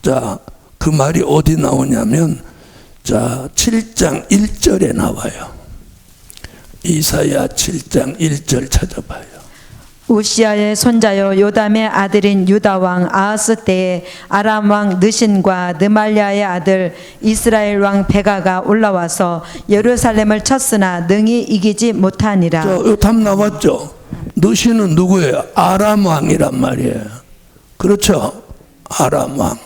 자, 그 말이 어디 나오냐면, 자, 7장 1절에 나와요. 이사야 7장 1절 찾아봐요. 우시아의 손자요 요담의 아들인 유다 왕 아하스 때에 아람 왕 느신과 느말리아의 아들 이스라엘 왕 베가가 올라와서 예루살렘을 쳤으나 능히 이기지 못하니라. 저 답 나왔죠? 느신은 누구예요? 아람 왕이란 말이에요. 그렇죠? 아람 왕.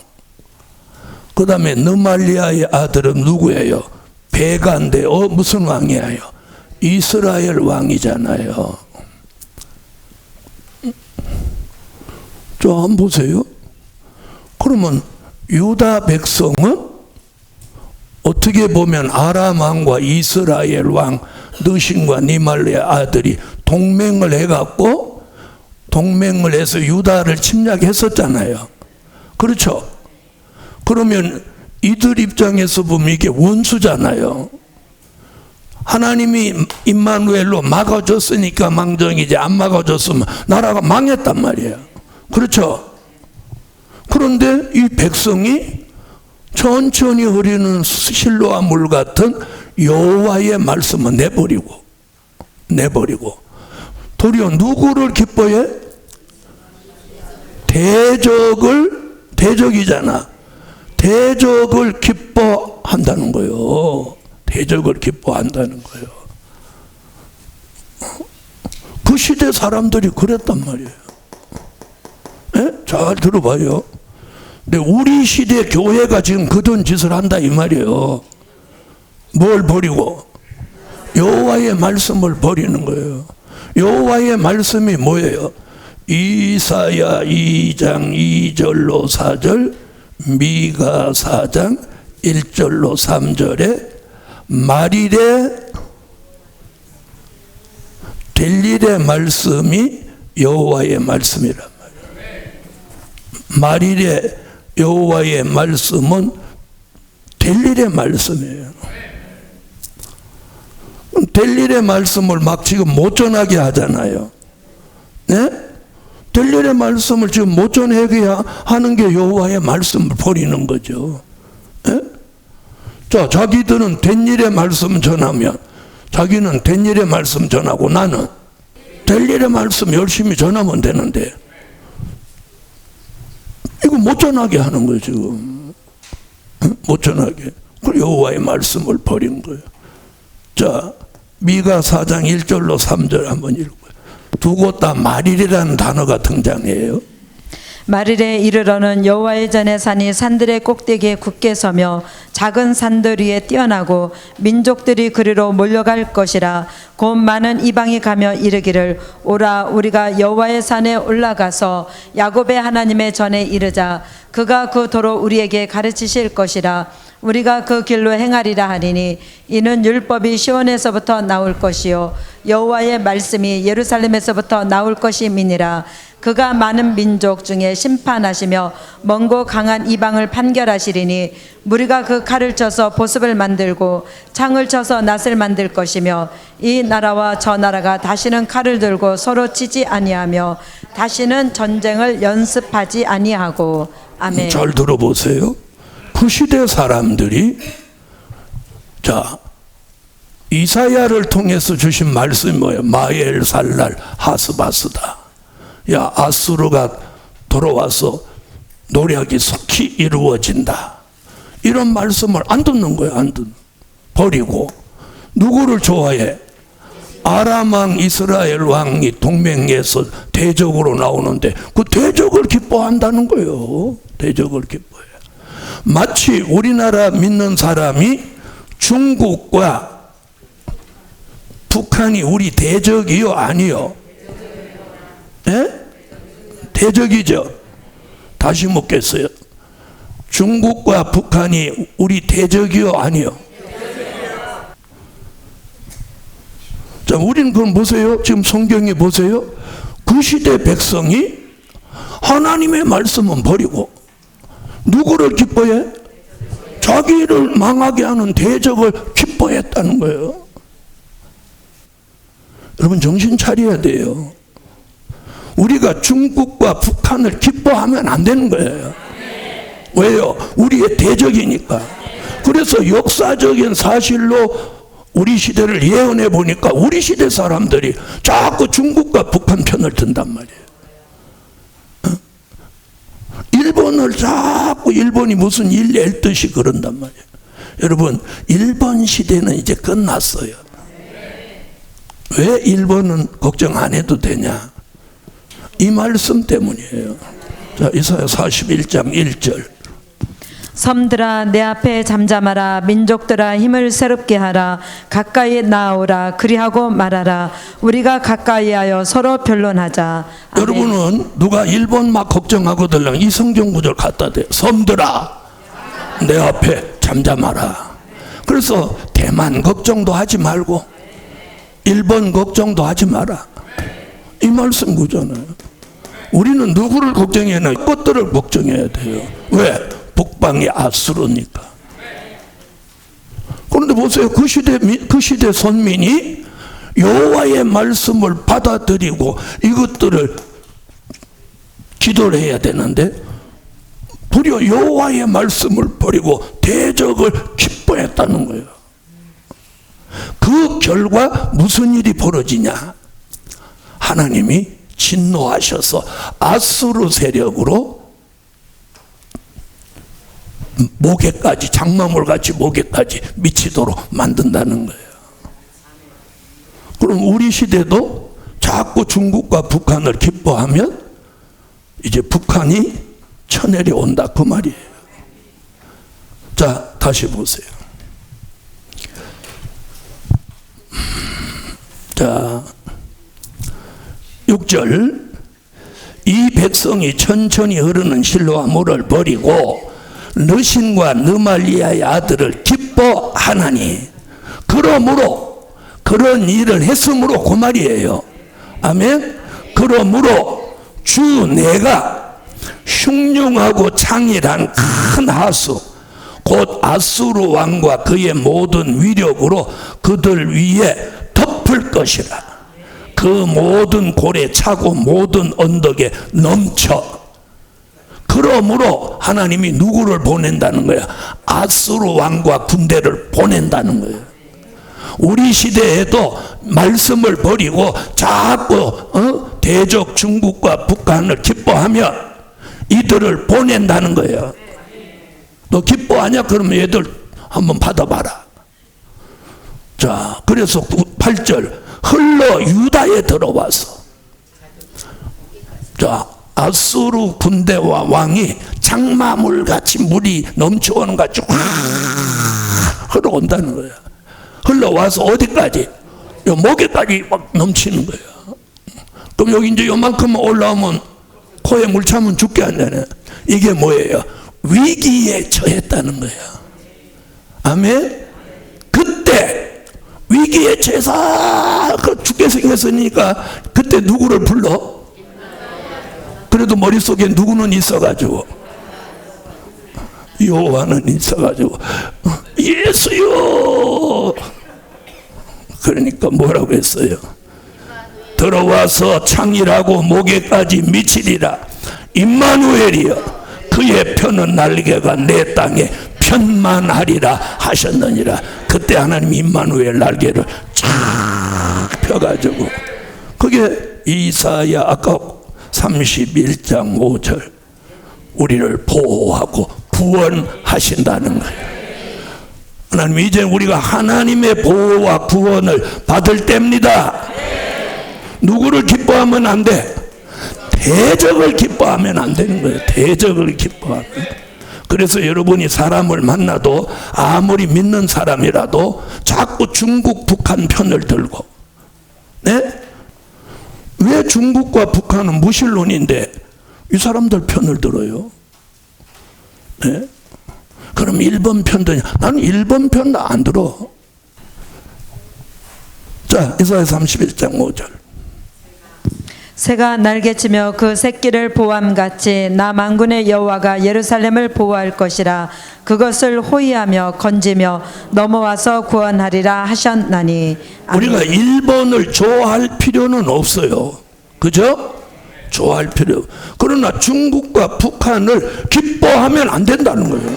그 다음에 느말리아의 아들은 누구예요? 베가인데 무슨 왕이에요? 이스라엘 왕이잖아요. 저 한번 보세요. 그러면 유다 백성은 어떻게 보면 아람 왕과 이스라엘 왕 느신과 니말리아 아들이 동맹을 해갖고 동맹을 해서 유다를 침략했었잖아요. 그렇죠? 그러면 이들 입장에서 보면 이게 원수잖아요. 하나님이 임마누엘로 막아줬으니까 망정이지, 안 막아줬으면 나라가 망했단 말이에요. 그렇죠? 그런데 이 백성이 천천히 흐르는 실로와 물 같은 여호와의 말씀을 내버리고 도리어 누구를 기뻐해? 대적이잖아. 대적을 기뻐한다는 거예요. 대적을 기뻐한다는 거예요. 그 시대 사람들이 그랬단 말이에요. 네? 잘 들어봐요. 근데 우리 시대 교회가 지금 그런 짓을 한다 이 말이에요. 뭘 버리고? 여호와의 말씀을 버리는 거예요. 여호와의 말씀이 뭐예요? 이사야 2장 2절로 4절, 미가 4장 1절로 3절에 말일에 될 일의 말씀이 여호와의 말씀이란 말이에요. 말일에 여호와의 말씀은 될 일의 말씀이에요. 될 일의 말씀을 막 지금 못 전하게 하잖아요. 네? 될 일의 말씀을 지금 못 전하게 하는 게 여호와의 말씀을 버리는 거죠. 네? 자, 자기들은 된 일의 말씀 전하면 자기는 된 일의 말씀 전하고 나는 될 일의 말씀 열심히 전하면 되는데 이거 못 전하게 하는 거예요 지금. 못 전하게. 그 여호와의 말씀을 버린 거예요. 자, 미가 4장 1절로 3절 한번 읽어요. 두 곳 다 말일이라는 단어가 등장해요. 말일에 이르러는 여호와의 전의 산이 산들의 꼭대기에 굳게 서며 작은 산들 위에 뛰어나고 민족들이 그리로 몰려갈 것이라. 곧 많은 이방이 가며 이르기를 오라 우리가 여호와의 산에 올라가서 야곱의 하나님의 전에 이르자. 그가 그 도로 우리에게 가르치실 것이라. 우리가 그 길로 행하리라 하리니 이는 율법이 시온에서부터 나올 것이요 여호와의 말씀이 예루살렘에서부터 나올 것임이니라. 그가 많은 민족 중에 심판하시며 먼고 강한 이방을 판결하시리니 무리가 그 칼을 쳐서 보습을 만들고 창을 쳐서 낫을 만들 것이며 이 나라와 저 나라가 다시는 칼을 들고 서로 치지 아니하며 다시는 전쟁을 연습하지 아니하고. 아멘. 잘 들어보세요. 그 시대 사람들이 자 이사야를 통해서 주신 말씀이 뭐예요? 마엘 살랄 하스바스다. 야, 아수르가 돌아와서 노력이 속히 이루어진다. 이런 말씀을 안 듣는 거예요. 안 듣는. 버리고 누구를 좋아해? 아람 왕 이스라엘 왕이 동맹에서 대적으로 나오는데 그 대적을 기뻐한다는 거예요. 대적을 기뻐해. 마치 우리나라 믿는 사람이 중국과 북한이 우리 대적이요? 아니요? 예? 대적이죠. 다시 묻겠어요. 중국과 북한이 우리 대적이요? 아니요? 자, 우리는 그럼 보세요. 지금 성경에 보세요. 그 시대 백성이 하나님의 말씀은 버리고 누구를 기뻐해? 자기를 망하게 하는 대적을 기뻐했다는 거예요. 여러분 정신 차려야 돼요. 우리가 중국과 북한을 기뻐하면 안 되는 거예요. 왜요? 우리의 대적이니까. 그래서 역사적인 사실로 우리 시대를 예언해 보니까 우리 시대 사람들이 자꾸 중국과 북한 편을 든단 말이에요. 일본을 자꾸 일본이 무슨 일 낼 듯이 그런단 말이에요. 여러분 일본 시대는 이제 끝났어요. 왜 일본은 걱정 안 해도 되냐? 이 말씀 때문이에요. 자, 이사야 41장 1절. 섬들아 내 앞에 잠잠하라. 민족들아 힘을 새롭게 하라. 가까이 나오라. 그리하고 말하라. 우리가 가까이하여 서로 변론하자. 아멘. 여러분은 누가 일본 막 걱정하거든 이 성경 구절 갖다 대. 섬들아 내 앞에 잠잠하라. 그래서 대만 걱정도 하지 말고 일본 걱정도 하지 마라. 이 말씀 구잖아요. 우리는 누구를 걱정해야 하나? 것들을 걱정해야 돼요. 왜? 북방이 아수르니까. 그런데 보세요. 그 시대 선민이 여호와의 말씀을 받아들이고 이것들을 기도를 해야 되는데 도리어 여호와의 말씀을 버리고 대적을 기뻐했다는 거예요. 그 결과 무슨 일이 벌어지냐? 하나님이 진노하셔서 아수르 세력으로 목에까지 장마물같이 목에까지 미치도록 만든다는 거예요. 그럼 우리 시대도 자꾸 중국과 북한을 기뻐하면 이제 북한이 쳐내려온다 그 말이에요. 자, 다시 보세요. 자, 6절. 이 백성이 천천히 흐르는 실로와 물을 버리고 느신과 느말리아의 아들을 기뻐하나니 그러므로 그런 일을 했으므로 그 말이에요. 아멘. 그러므로 주 내가 흉흉하고 창일한 큰 하수 곧 아수르 왕과 그의 모든 위력으로 그들 위에 덮을 것이라. 그 모든 골에 차고 모든 언덕에 넘쳐. 그러므로 하나님이 누구를 보낸다는 거야? 아수르 왕과 군대를 보낸다는 거예요. 우리 시대에도 말씀을 버리고 자꾸 대적 중국과 북한을 기뻐하면 이들을 보낸다는 거예요. 너 기뻐하냐? 그러면 얘들 한번 받아봐라. 자, 그래서 8절. 흘러 유다에 들어와서 자, 아수르 군대와 왕이 장마물같이 물이 넘쳐오는 같이 흘러온다는 거야. 흘러와서 어디까지? 목에까지 막 넘치는 거야. 그럼 여기 이제 요만큼 올라오면 코에 물 차면 죽게 한다네. 이게 뭐예요? 위기에 처했다는 거야. 아멘. 그때 위기에 처해서 죽게 생겼으니까 그때 누구를 불러? 그래도 머릿속에 누구는 있어가지고, 여호와는 있어가지고, 예수요. 그러니까 뭐라고 했어요? 들어와서 창이라고 목에까지 미치리라. 임마누엘이여, 그의 펴는 날개가 내 땅에 편만하리라 하셨느니라. 그때 하나님 임마누엘 날개를 쫙 펴가지고, 그게 이사야 아까 31장 5절, 우리를 보호하고 구원하신다는 거예요. 하나님, 이제 우리가 하나님의 보호와 구원을 받을 때입니다. 누구를 기뻐하면 안 돼? 대적을 기뻐하면 안 되는 거예요. 대적을 기뻐하면. 그래서 여러분이 사람을 만나도 아무리 믿는 사람이라도 자꾸 중국, 북한 편을 들고, 네? 왜 중국과 북한은 무신론인데 이 사람들 편을 들어요? 네? 그럼 일본 편도, 나는 일본 편도 안 들어. 자, 이사야 31장 5절. 새가 날개치며 그 새끼를 보호함같이 나 만군의 여호와가 예루살렘을 보호할 것이라. 그것을 호위하며 건지며 넘어와서 구원하리라 하셨나니. 아멘. 우리가 일본을 좋아할 필요는 없어요. 그죠? 좋아할 필요. 그러나 중국과 북한을 기뻐하면 안 된다는 거예요.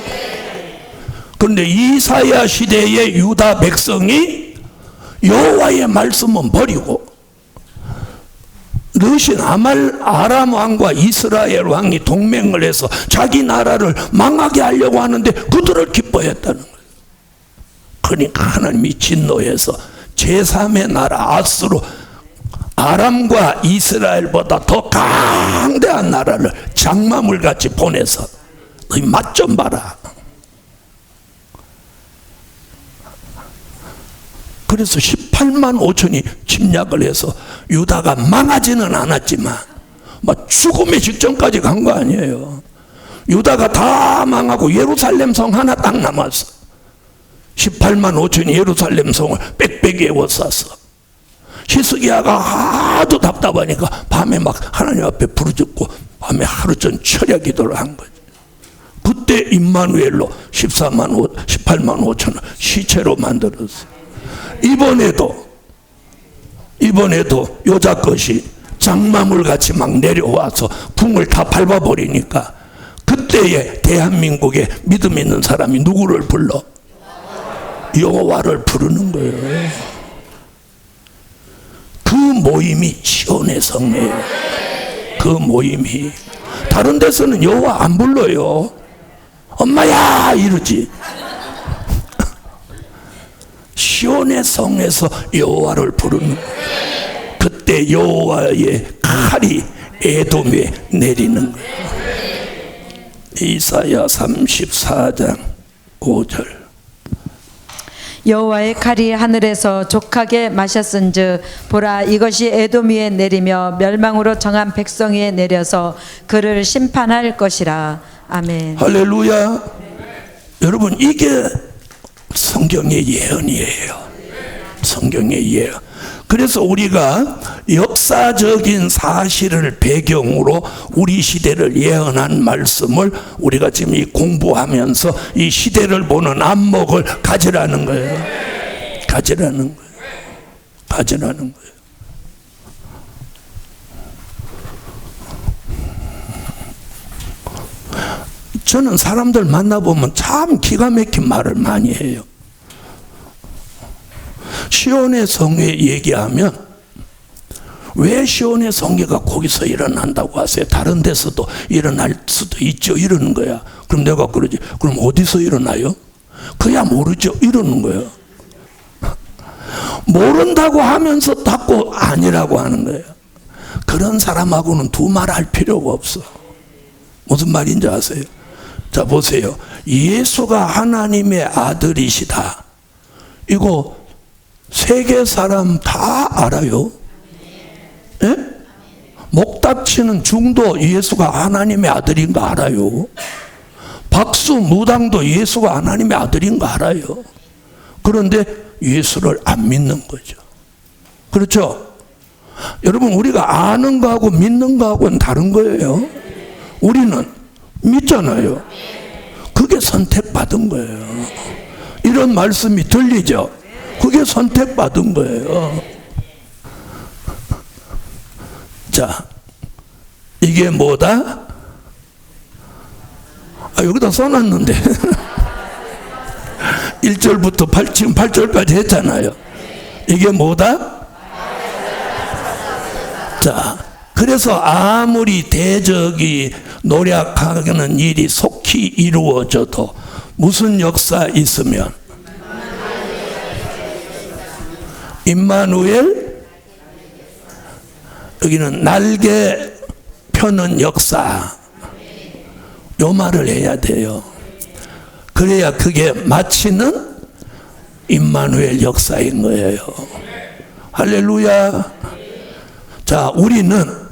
그런데 이사야 시대의 유다 백성이 여호와의 말씀은 버리고 르신 아람 왕과 이스라엘 왕이 동맹을 해서 자기 나라를 망하게 하려고 하는데 그들을 기뻐했다는 거예요. 그러니까 하나님이 진노해서 제3의 나라 아스로, 아람과 이스라엘보다 더 강대한 나라를 장마물같이 보내서 너희 맛 좀 봐라. 그래서 18만 5천이 침략을 해서 유다가 망하지는 않았지만 막 죽음의 직전까지 간 거 아니에요. 유다가 다 망하고 예루살렘 성 하나 딱 남았어. 18만 5천이 예루살렘 성을 빽빽이 에워쌌어. 히스기야가 하도 답답하니까 밤에 막 하나님 앞에 부르짖고 밤에 하루 전 철야 기도를 한 거지. 그때 임마누엘로 18만 5천을 시체로 만들었어. 이번에도 여자 것이 장마물같이 막 내려와서 궁을 다 밟아버리니까 그때에 대한민국에 믿음 있는 사람이 누구를 불러? 여호와를 부르는 거예요. 그 모임이 시온의 성례예요. 그 모임이. 다른 데서는 여호와 안 불러요. 엄마야 이러지. 시온의 성에서 여호와를 부르는 거예요. 그때 여호와의 칼이 에돔에 내리는 거예요. 이사야 34장 5절. 여호와의 칼이 하늘에서 족하게 마셨은즉 보라, 이것이 에돔 위에 내리며 멸망으로 정한 백성 위에 내려서 그를 심판할 것이라. 아멘. 할렐루야. 여러분, 이게 성경의 예언이에요. 성경의 예언. 그래서 우리가 역사적인 사실을 배경으로 우리 시대를 예언한 말씀을 우리가 지금 이 공부하면서 이 시대를 보는 안목을 가지라는 거예요. 가지라는 거예요. 가지라는 거예요. 저는 사람들 만나보면 참 기가 막힌 말을 많이 해요. 시온의 성회 얘기하면 왜 시온의 성회가 거기서 일어난다고 하세요? 다른 데서도 일어날 수도 있죠. 이러는 거야. 그럼 내가 그러지. 그럼 어디서 일어나요? 그야 모르죠. 이러는 거예요. 모른다고 하면서 자꾸 아니라고 하는 거예요. 그런 사람하고는 두 말 할 필요가 없어. 무슨 말인지 아세요? 자, 보세요. 예수가 하나님의 아들이시다. 이거 세계 사람 다 알아요. 예? 목닥치는 중도 예수가 하나님의 아들인 거 알아요. 박수 무당도 예수가 하나님의 아들인 거 알아요. 그런데 예수를 안 믿는 거죠. 그렇죠? 여러분, 우리가 아는 거하고 믿는 거하고는 다른 거예요. 우리는 믿잖아요. 그게 선택받은 거예요. 이런 말씀이 들리죠? 그게 선택받은 거예요. 자, 이게 뭐다? 여기다 써놨는데 1절부터 지금 8절까지 했잖아요. 이게 뭐다? 자, 그래서 아무리 대적이 노력하는 일이 속히 이루어져도 무슨 역사 있으면 임마누엘, 여기는 날개 펴는 역사, 요 말을 해야 돼요. 그래야 그게 마치는 임마누엘 역사인 거예요. 할렐루야. 자, 우리는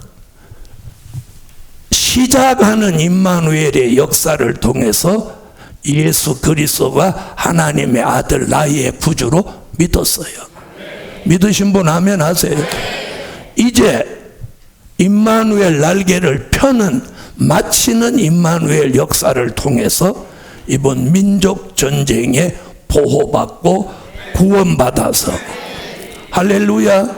시작하는 임마누엘의 역사를 통해서 예수 그리스도가 하나님의 아들 나의 구주로 믿었어요. 믿으신 분 아멘 하세요. 이제 임마누엘 날개를 펴는 마치는 임마누엘 역사를 통해서 이번 민족 전쟁에 보호받고 구원받아서 할렐루야,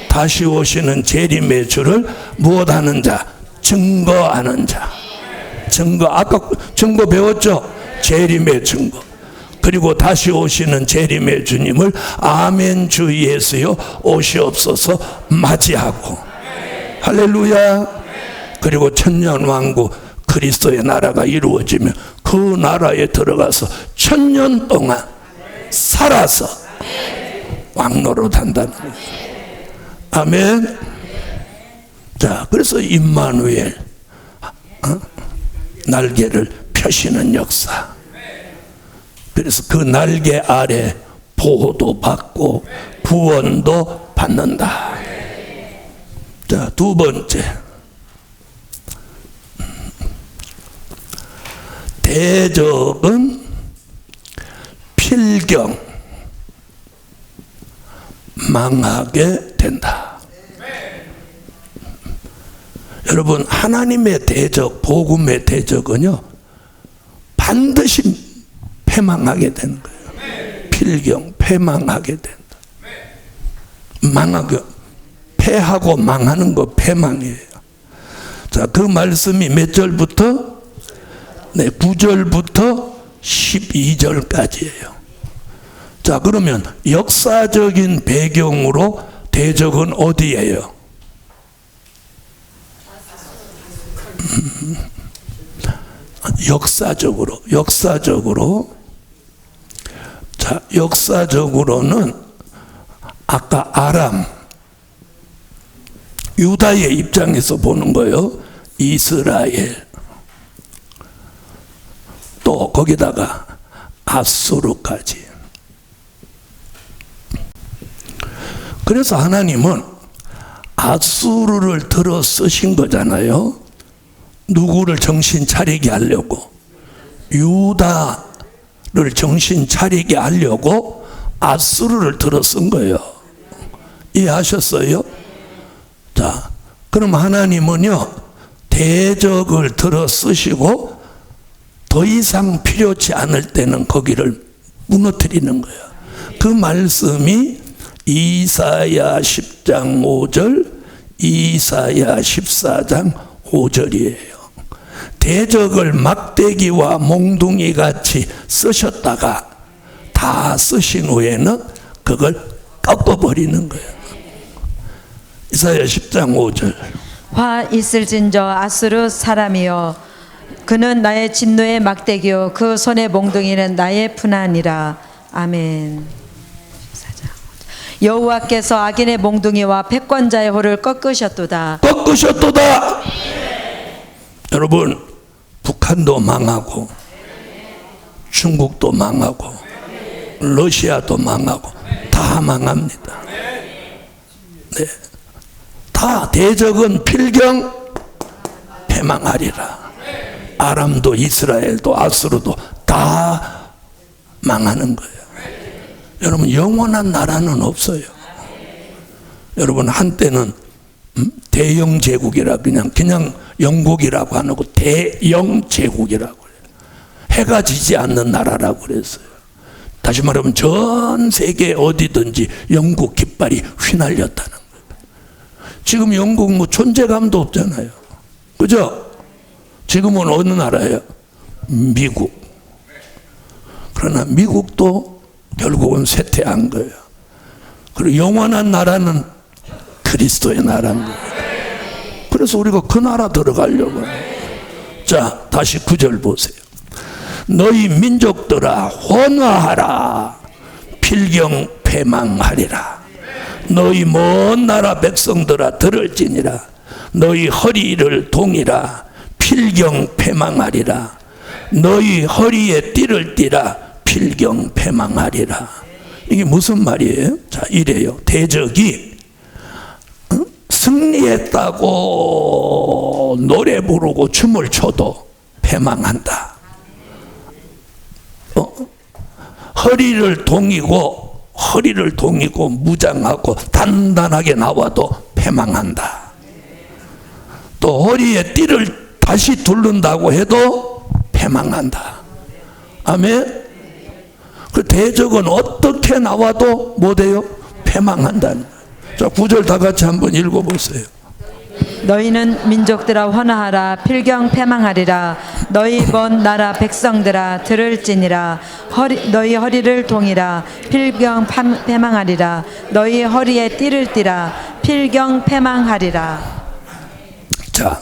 다시 오시는 재림의 주를 무엇하는 자? 증거하는 자. 증거, 아까 증거 배웠죠? 재림의 증거. 그리고 다시 오시는 재림의 주님을 아멘 주 예수여 오시옵소서 맞이하고 할렐루야. 그리고 천년왕국 그리스도의 나라가 이루어지면 그 나라에 들어가서 1000년 동안 살아서 왕노릇 한다는 거예요. 아멘. 자, 그래서 임마누엘, 날개를 펴시는 역사. 그래서 그 날개 아래 보호도 받고 구원도 받는다. 자, 두 번째, 대적은 필경 망하게 된다. 여러분, 하나님의 대적, 복음의 대적은요 반드시 패망하게 되는 거예요. 필경, 패망하게 된다. 망하게, 패하고 망하는 거 패망이에요. 자, 그 말씀이 몇 절부터? 네, 9절부터 12절까지예요. 자, 그러면 역사적인 배경으로 대적은 어디예요? 역사적으로. 자, 역사적으로는 아까 아람, 유다의 입장에서 보는 거예요. 이스라엘, 또 거기다가 아수르까지. 그래서 하나님은 아수르를 들어 쓰신 거잖아요. 누구를 정신 차리게 하려고? 유다를 정신 차리게 하려고 아수르를 들어 쓴 거예요. 이해하셨어요? 자, 그럼 하나님은요 대적을 들어 쓰시고 더 이상 필요치 않을 때는 거기를 무너뜨리는 거예요. 그 말씀이 이사야 10장 5절, 이사야 14장 5절이에요. 대적을 막대기와 몽둥이 같이 쓰셨다가 다 쓰신 후에는 그걸 꺾어버리는 거예요. 이사야 10장 5절. 화 있을진저 아수르 사람이여, 그는 나의 진노의 막대기요 그 손의 몽둥이는 나의 분하니라. 아멘. 여호와께서 악인의 몽둥이와 패권자의 호를 꺾으셨도다. 여러분, 북한도 망하고 중국도 망하고 러시아도 망하고 다 망합니다. 네, 다 대적은 필경 패망하리라. 아람도 이스라엘도 아수르도 다 망하는 거예요. 여러분, 영원한 나라는 없어요. 여러분, 한때는 대영 제국이라 그냥 영국이라고 안 하고 대영 제국이라고 그래요. 해가 지지 않는 나라라고 그랬어요. 다시 말하면 전 세계 어디든지 영국 깃발이 휘날렸다는 거예요. 지금 영국 뭐 존재감도 없잖아요. 그죠? 지금은 어느 나라예요? 미국. 그러나 미국도 결국은 쇠퇴한 거예요. 그리고 영원한 나라는 그리스도의 나라인 거예요. 그래서 우리가 그 나라 들어가려고 해요. 자, 다시 9절 보세요. 너희 민족들아 혼화하라. 필경 패망하리라. 너희 먼 나라 백성들아 들을지니라. 너희 허리를 동이라. 필경 패망하리라. 너희 허리에 띠를 띠라. 필경 패망하리라. 이게 무슨 말이에요? 자, 이래요. 대적이 승리했다고 노래 부르고 춤을 춰도 패망한다. 허리를 동이고 무장하고 단단하게 나와도 패망한다. 또 허리에 띠를 다시 두른다고 해도 패망한다. 아멘. 그 대적은 어떻게 나와도 못해요? 패망한다는 거예요. 자, 9절 다 같이 한번 읽어보세요. 너희는 민족들아 헌화하라. 필경 패망하리라. 너희 먼 나라 백성들아 들을지니라. 너희 허리를 동이라. 필경 패망하리라. 너희 허리에 띠를 띠라. 필경 패망하리라. 자,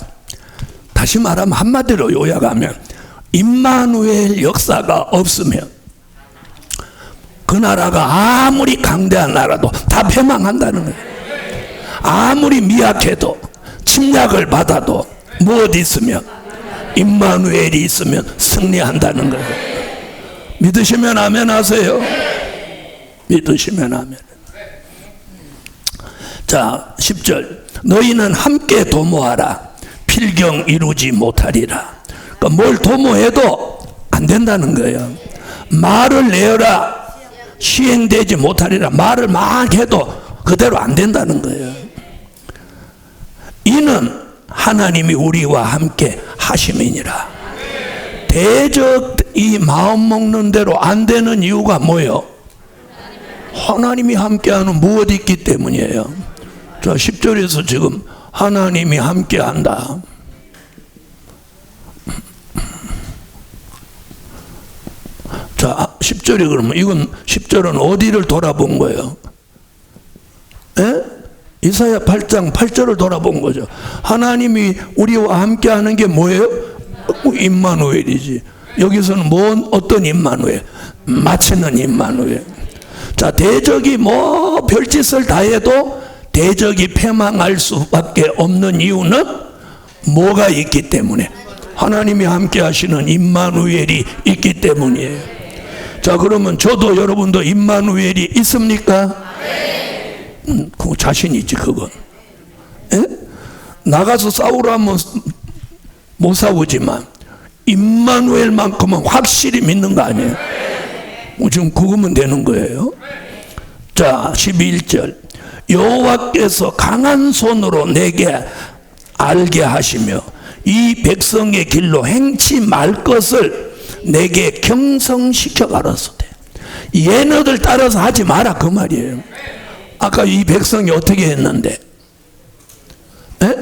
다시 말하면 한마디로 요약하면 임마누엘 역사가 없으면 그 나라가 아무리 강대한 나라도 다 패망한다는 거예요. 아무리 미약해도 침략을 받아도 무엇 있으면 임마누엘이 있으면 승리한다는 거예요. 믿으시면 아멘 하세요. 믿으시면 아멘. 자, 10절. 너희는 함께 도모하라. 필경 이루지 못하리라. 그러니까 뭘 도모해도 안 된다는 거예요. 말을 내어라. 시행되지 못하리라. 말을 막 해도 그대로 안 된다는 거예요. 이는 하나님이 우리와 함께 하심이니라. 대적이 마음 먹는 대로 안 되는 이유가 뭐예요? 하나님이 함께하는 무엇이 있기 때문이에요. 자, 10절에서 지금 하나님이 함께한다. 자, 10절이 그러면 이건 10절은 어디를 돌아본 거예요? 에? 이사야 8장 8절을 돌아본 거죠. 하나님이 우리와 함께하는 게 뭐예요? 임마누엘이지. 여기서는 어떤 임마누엘? 마치는 임마누엘. 자, 대적이 뭐 별짓을 다 해도 대적이 패망할 수밖에 없는 이유는 뭐가 있기 때문에? 하나님이 함께 하시는 임마누엘이 있기 때문이에요. 자, 그러면 저도 여러분도 임마누엘이 있습니까? 그 자신 있지 그건. 에? 나가서 싸우라면 못 싸우지만 임마누엘만큼은 확실히 믿는 거 아니에요? 지금 그거면 되는 거예요. 자, 11절. 여호와께서 강한 손으로 내게 알게 하시며 이 백성의 길로 행치 말 것을 내게 경성시켜 가라사대. 얘네들 따라서 하지 마라 그 말이에요. 아까 이 백성이 어떻게 했는데? 에?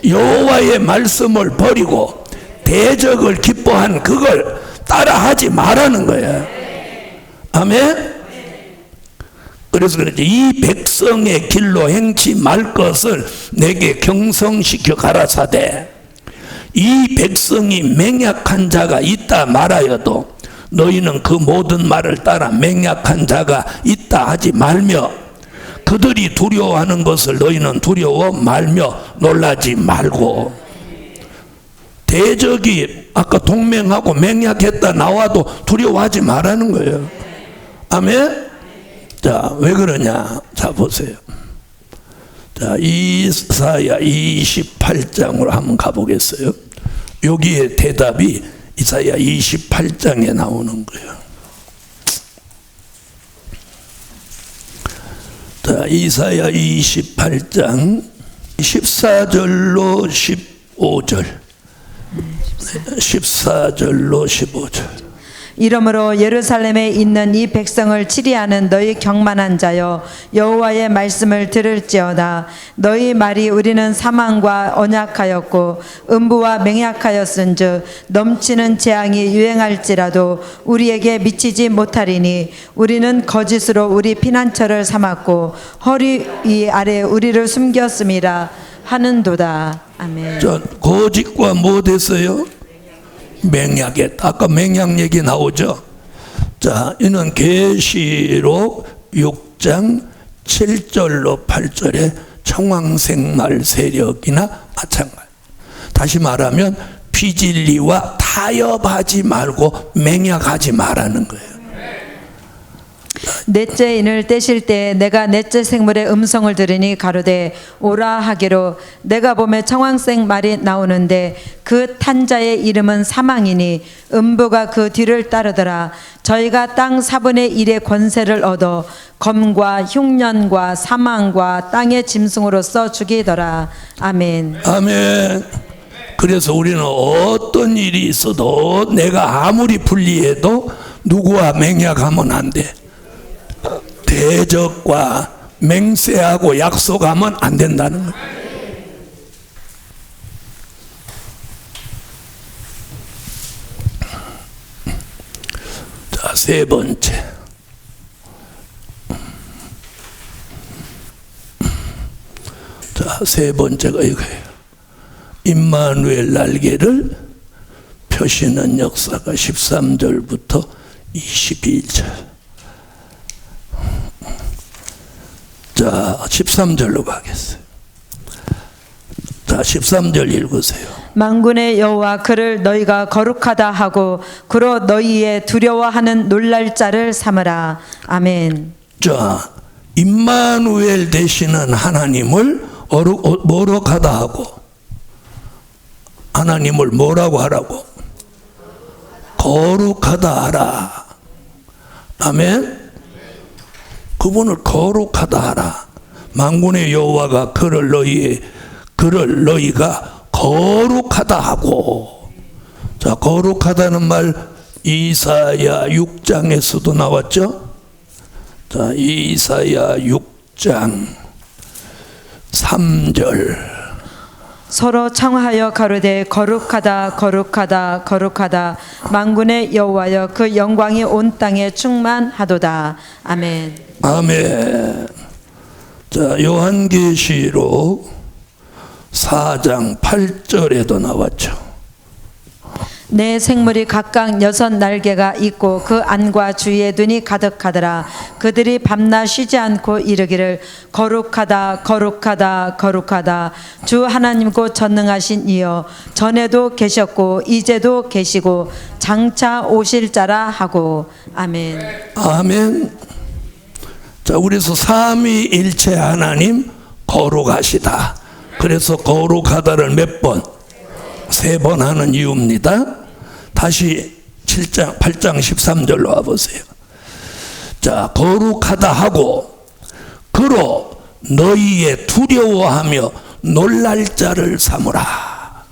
여호와의 말씀을 버리고 대적을 기뻐한 그걸 따라하지 말라는 거야. 아멘? 그래서 그렇지. 이 백성의 길로 행치 말 것을 내게 경성시켜 가라사대. 이 백성이 맹약한 자가 있다 말하여도 너희는 그 모든 말을 따라 맹약한 자가 있다 하지 말며 그들이 두려워하는 것을 너희는 두려워 말며 놀라지 말고. 대적이 아까 동맹하고 맹약했다 나와도 두려워하지 말라는 거예요. 아멘? 자, 왜 그러냐? 자, 보세요. 자, 이사야 28장으로 한번 가보겠어요. 여기에 대답이 이사야 28장에 나오는 거예요. 자, 이사야 28장 14절로 15절. 14절로 15절. 이러므로 예루살렘에 있는 이 백성을 치리하는 너희 경만한 자여, 여호와의 말씀을 들을지어다. 너희 말이 우리는 사망과 언약하였고 음부와 맹약하였은즉 넘치는 재앙이 유행할지라도 우리에게 미치지 못하리니 우리는 거짓으로 우리 피난처를 삼았고 허리 위 아래 우리를 숨겼음이라 하는도다. 아멘. 자, 거짓과 뭐 됐어요? 맹약에. 아까 맹약 얘기 나오죠. 자, 이는 계시록 6장 7절로 8절의 청황생말 세력이나 마찬가지. 다시 말하면 비진리와 타협하지 말고 맹약하지 말라는 거예요. 넷째 인을 떼실 때 내가 넷째 생물의 음성을 들으니 가로되 오라 하기로, 내가 보매 청황생 말이 나오는데 그 탄자의 이름은 사망이니 음부가 그 뒤를 따르더라. 저희가 땅 4분의 1의 권세를 얻어 검과 흉년과 사망과 땅의 짐승으로서 죽이더라. 아멘. 아멘. 그래서 우리는 어떤 일이 있어도 내가 아무리 불리해도 누구와 맹약하면 안 돼. 대적과 맹세하고 약속하면 안 된다는 거예요. 자, 세 번째. 자, 세 번째가 이거예요. 임마누엘 날개를 펴시는 역사가 13절부터 22절. 자, 13절로 가겠어요. 자, 13절 읽으세요. 만군의 여호와 그를 너희가 거룩하다 하고 그로 너희의 두려워하는 놀랄 자를 삼으라. 아멘. 자, 임마누엘 되시는 하나님을 거룩하다 하고, 하나님을 뭐라고 하라고? 거룩하다 하라. 아멘. 그분을 거룩하다 하라. 만군의 여호와가 그를 너희가 거룩하다 하고. 자, 거룩하다는 말 이사야 6장에서도 나왔죠. 자, 이사야 6장 3절. 서로 청하여 가로되 거룩하다 거룩하다 거룩하다 만군의 여호와여 그 영광이 온 땅에 충만하도다. 아멘. 아멘. 자, 요한계시록 4장 8절에도 나왔죠. 내 생물이 각각 6 날개가 있고 그 안과 주위에 눈이 가득하더라. 그들이 밤낮 쉬지 않고 이르기를 거룩하다 거룩하다 거룩하다 주 하나님 곧 전능하신 이여, 전에도 계셨고 이제도 계시고 장차 오실 자라 하고. 아멘. 아멘. 자, 우리서 삼위일체 하나님 거룩하시다. 그래서 거룩하다를 몇 번? 3번 하는 이유입니다. 다시 8장 13절로 와보세요. 자, 거룩하다 하고 그로 너희의 두려워하며 놀랄 자를 삼으라.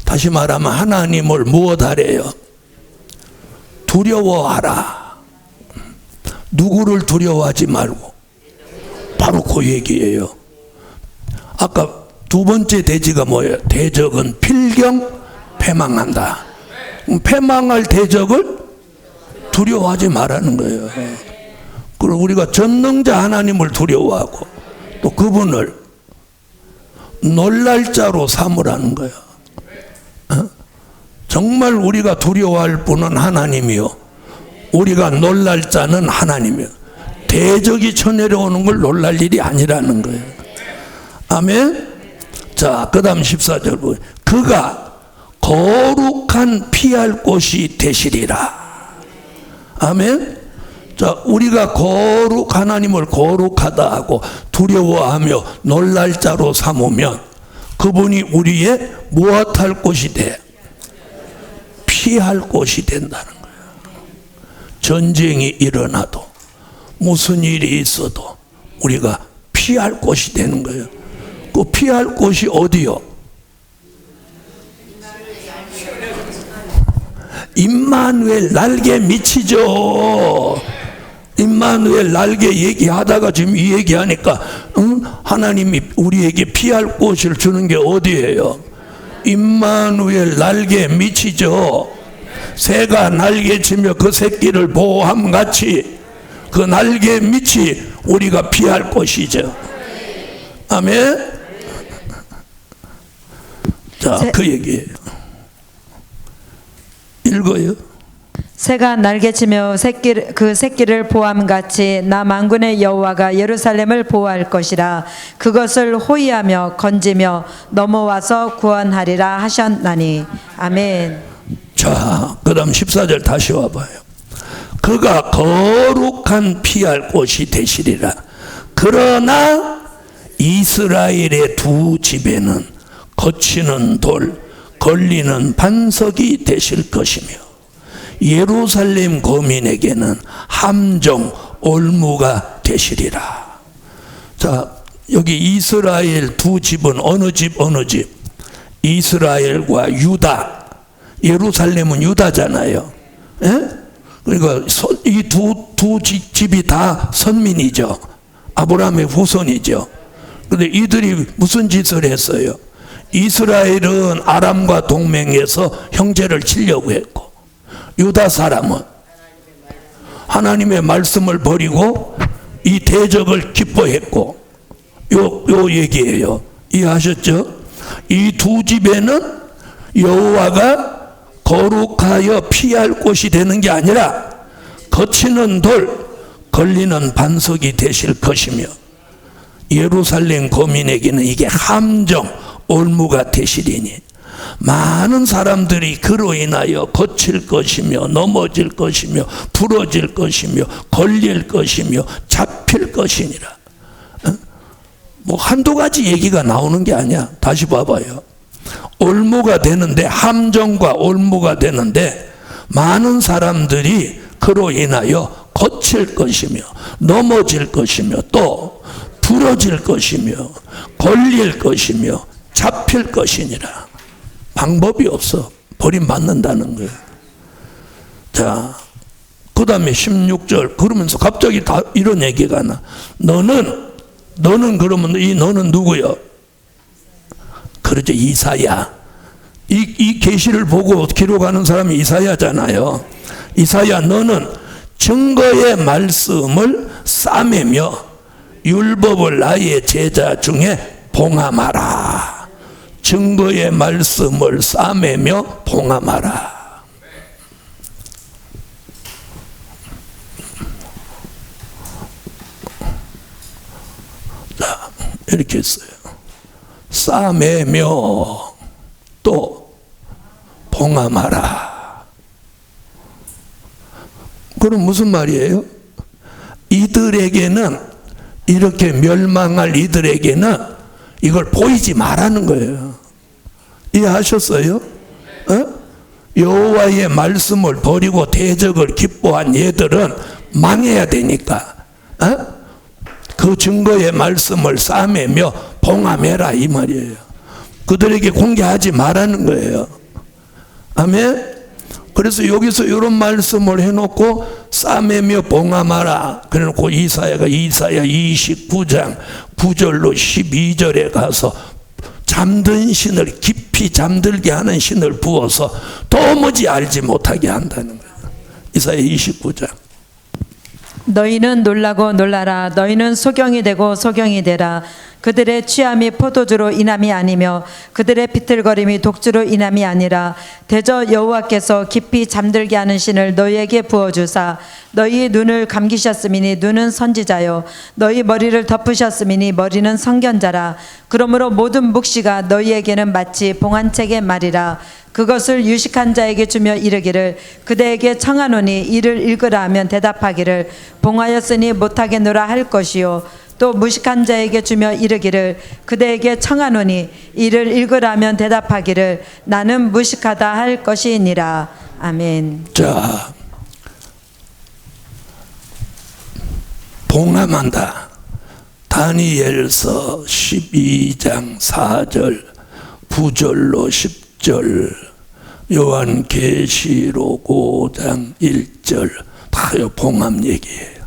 다시 말하면 하나님을 무엇하래요? 두려워하라. 누구를 두려워하지 말고. 바로 그 얘기예요. 아까 두 번째 대지가 뭐예요? 대적은 필경 패망한다. 패망할 대적을 두려워하지 말라는 거예요. 그리고 우리가 전능자 하나님을 두려워하고 또 그분을 놀랄 자로 삼으라는 거예요. 정말 우리가 두려워할 분은 하나님이요, 우리가 놀랄 자는 하나님이요. 대적이 쳐내려오는 걸 놀랄 일이 아니라는 거예요. 아멘. 자, 그 다음 14절 보세요. 그가 거룩한 피할 곳이 되시리라. 아멘. 자, 우리가 하나님을 거룩하다 하고 두려워하며 놀랄 자로 삼으면 그분이 우리의 무엇할 곳이 돼? 피할 곳이 된다는 거예요. 전쟁이 일어나도 무슨 일이 있어도 우리가 피할 곳이 되는 거예요. 그 피할 곳이 어디요? 임마누엘 날개 밑이죠. 임마누엘 날개 얘기하다가 지금 이 얘기하니까 하나님이 우리에게 피할 곳을 주는 게 어디예요? 임마누엘 날개 밑이죠. 새가 날개치며 그 새끼를 보호함같이 그 날개 밑이 우리가 피할 곳이죠. 아멘. 자, 그 얘기예요. 읽어요. 새가 날개치며 그 새끼를 보호함같이 나 만군의 여호와가 예루살렘을 보호할 것이라. 그것을 호위하며 건지며 넘어와서 구원하리라 하셨나니. 아멘. 자, 그 다음 14절 다시 와봐요. 그가 거룩한 피할 곳이 되시리라. 그러나 이스라엘의 두 집에는 거치는 돌, 걸리는 반석이 되실 것이며 예루살렘 거민에게는 함정, 올무가 되시리라. 자, 여기 이스라엘 두 집은 어느 집, 어느 집? 이스라엘과 유다. 예루살렘은 유다잖아요. 예? 그러니까 이 두 집이 다 선민이죠. 아브라함의 후손이죠. 그런데 이들이 무슨 짓을 했어요? 이스라엘은 아람과 동맹해서 형제를 치려고 했고, 유다 사람은 하나님의 말씀을 버리고 이 대적을 기뻐했고, 요 얘기예요. 이해하셨죠? 이 두 집에는 여호와가 거룩하여 피할 곳이 되는 게 아니라 거치는 돌, 걸리는 반석이 되실 것이며 예루살렘 거민에게는 이게 함정, 올무가 되시리니 많은 사람들이 그로 인하여 거칠 것이며 넘어질 것이며 부러질 것이며 걸릴 것이며 잡힐 것이니라. 뭐 한두 가지 얘기가 나오는 게 아니야. 다시 봐봐요. 올무가 되는데, 함정과 올무가 되는데 많은 사람들이 그로 인하여 거칠 것이며 넘어질 것이며 또 부러질 것이며 걸릴 것이며 잡힐 것이니라. 방법이 없어. 버림받는다는 거예요. 자, 그 다음에 16절 그러면서 갑자기 다 이런 얘기가 나. 너는 그러면 이 너는 누구요? 그렇죠. 이사야. 이 계시를 보고 기록하는 사람이 이사야잖아요. 이사야, 너는 증거의 말씀을 싸매며 율법을 나의 제자 중에 봉함하라. 증거의 말씀을 싸매며 봉함하라. 자, 이렇게 했어요. 싸매며 또 봉함하라. 그럼 무슨 말이에요? 이들에게는, 이렇게 멸망할 이들에게는 이걸 보이지 말라는 거예요. 이해하셨어요? 여호와의 말씀을 버리고 대적을 기뻐한 얘들은 망해야 되니까 그 증거의 말씀을 싸매며 봉함해라 이 말이에요. 그들에게 공개하지 말라는 거예요. 아멘. 그래서 여기서 이런 말씀을 해놓고 싸매며 봉함하라 그래놓고 이사야 29장 9절로 12절에 가서 잠든 신을, 깊이 잠들게 하는 신을 부어서 도무지 알지 못하게 한다는 거예요. 이사야 29장. 너희는 놀라고 놀라라. 너희는 소경이 되고 소경이 되라. 그들의 취함이 포도주로 인함이 아니며 그들의 비틀거림이 독주로 인함이 아니라 대저 여호와께서 깊이 잠들게 하는 신을 너희에게 부어주사 너희 눈을 감기셨음이니 눈은 선지자요 너희 머리를 덮으셨음이니 머리는 선견자라. 그러므로 모든 묵시가 너희에게는 마치 봉한책의 말이라. 그것을 유식한 자에게 주며 이르기를 그대에게 청하노니 이를 읽으라 하면 대답하기를 봉하였으니 못하겠노라 할 것이요 또 무식한 자에게 주며 이르기를 그대에게 청하노니 이를 읽으라 하면 대답하기를 나는 무식하다 할 것이니라. 아멘. 자, 봉함한다. 다니엘서 12장 4절, 9절로 10절, 요한계시록 5장 1절, 다요 봉합 얘기예요.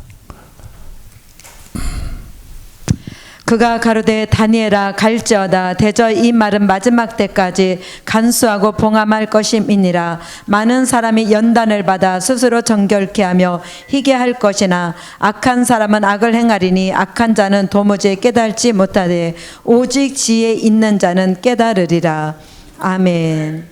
그가 가로되 다니엘아 갈지어다 대저 이 말은 마지막 때까지 간수하고 봉함할 것임이니라. 많은 사람이 연단을 받아 스스로 정결케 하며 희게 할 것이나 악한 사람은 악을 행하리니 악한 자는 도무지 깨달지 못하되 오직 지혜 있는 자는 깨달으리라. 아멘.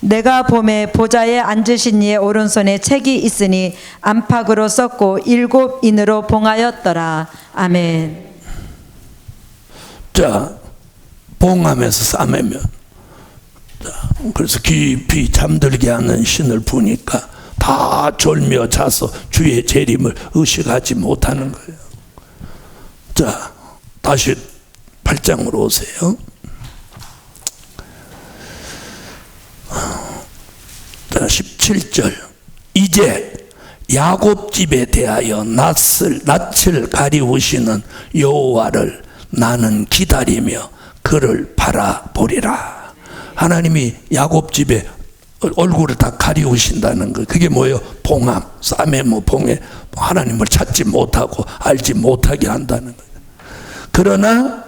내가 봄에 보좌에 앉으신 이의 오른손에 책이 있으니 안팎으로 썼고 7인으로 봉하였더라. 아멘. 자, 봉함에서 싸매면, 자, 그래서 깊이 잠들게 하는 신을 부니까 다 졸며 자서 주의 재림을 의식하지 못하는 거예요. 자, 다시 8장으로 오세요. 자, 17절. 이제 야곱 집에 대하여 낯을 가리우시는 여호와를 나는 기다리며 그를 바라보리라. 하나님이 야곱 집에 얼굴을 다 가리우신다는 거. 그게 뭐예요? 봉함, 싸매모 봉해, 하나님을 찾지 못하고 알지 못하게 한다는 거예요. 그러나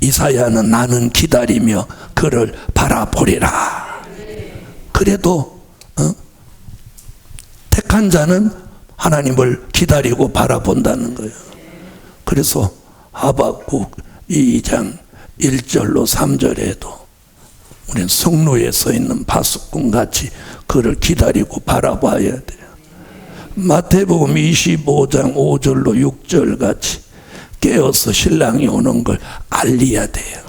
이사야는 나는 기다리며 그를 바라보리라. 그래도 택한 자는 하나님을 기다리고 바라본다는 거예요. 그래서 하박국 2장 1절로 3절에도 우리는 성로에 서 있는 파수꾼 같이 그를 기다리고 바라봐야 돼요. 마태복음 25장 5절로 6절 같이 깨어서 신랑이 오는 걸 알려야 돼요.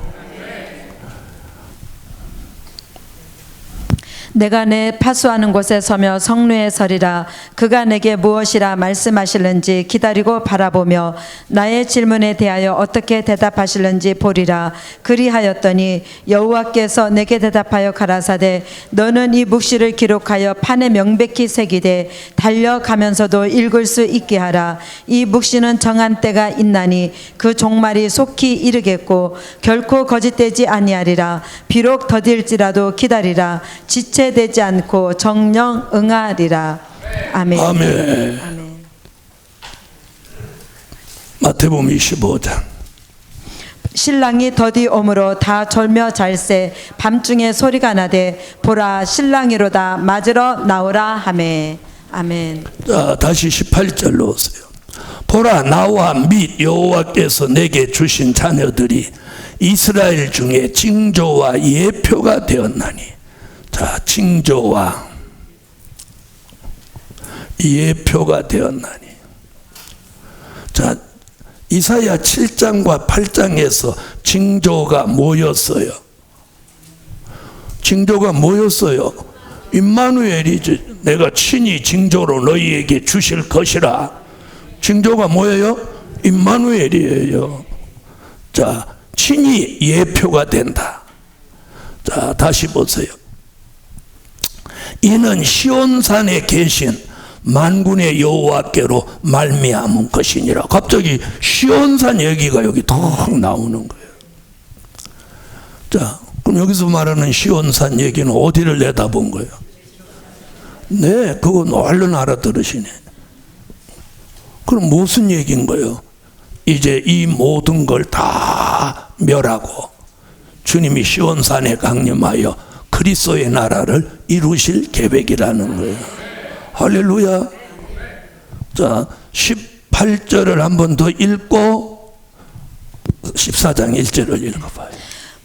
내가 내 파수하는 곳에 서며 성루에 서리라. 그가 내게 무엇이라 말씀하실는지 기다리고 바라보며 나의 질문에 대하여 어떻게 대답하실는지 보리라. 그리하였더니 여호와께서 내게 대답하여 가라사대 너는 이 묵시를 기록하여 판에 명백히 새기되 달려가면서도 읽을 수 있게 하라. 이 묵시는 정한 때가 있나니 그 종말이 속히 이르겠고 결코 거짓되지 아니하리라. 비록 더딜지라도 기다리라. 지체되지 않고 정령 응하리라. 아멘. 아멘. 아멘. 마태복음 25장. 신랑이 더디 오므로 다 졸며 잘새 밤중에 소리가 나되 보라 신랑이로다 맞으러 나오라 하매. 아멘. 자, 다시 18절로 오세요. 보라 나와 및 여호와께서 내게 주신 자녀들이 이스라엘 중에 징조와 예표가 되었나니. 자, 징조와 예표가 되었나니. 자, 이사야 7장과 8장에서 징조가 뭐였어요? 징조가 뭐였어요? 임마누엘이지. 내가 친히 징조로 너희에게 주실 것이라. 징조가 뭐예요? 임마누엘이에요. 자, 친히 예표가 된다. 자, 다시 보세요. 이는 시온산에 계신 만군의 여호와께로 말미암은 것이니라. 갑자기 시온산 얘기가 여기 턱 나오는 거예요. 자, 그럼 여기서 말하는 시온산 얘기는 어디를 내다본 거예요? 네, 그건 얼른 알아들으시네. 그럼 무슨 얘기인 거예요? 이제 이 모든 걸 다 멸하고 주님이 시온산에 강림하여 그리스도의 나라를 이루실 계획이라는 거예요. 할렐루야. 자, 18절을 한 번 더 읽고 14장 1절을 읽어봐요.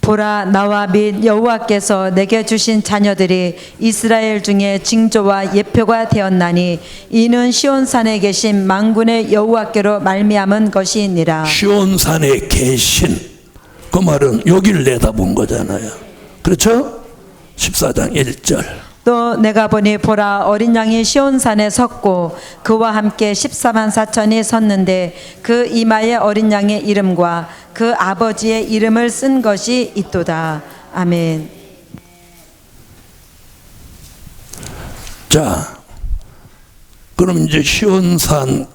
보라 나와 및 여호와께서 내게 주신 자녀들이 이스라엘 중에 징조와 예표가 되었나니 이는 시온산에 계신 만군의 여호와께로 말미암은 것이니라. 시온산에 계신, 그 말은 여기를 내다본 거잖아요. 그렇죠? 14장 1절. 또 내가 보니 보라 어린 양이 시온산에 섰고 그와 함께 14만 4천이 섰는데 그 이마에 어린 양의 이름과 그 아버지의 이름을 쓴 것이 있도다. 아멘. 자, 그럼 이제 시온산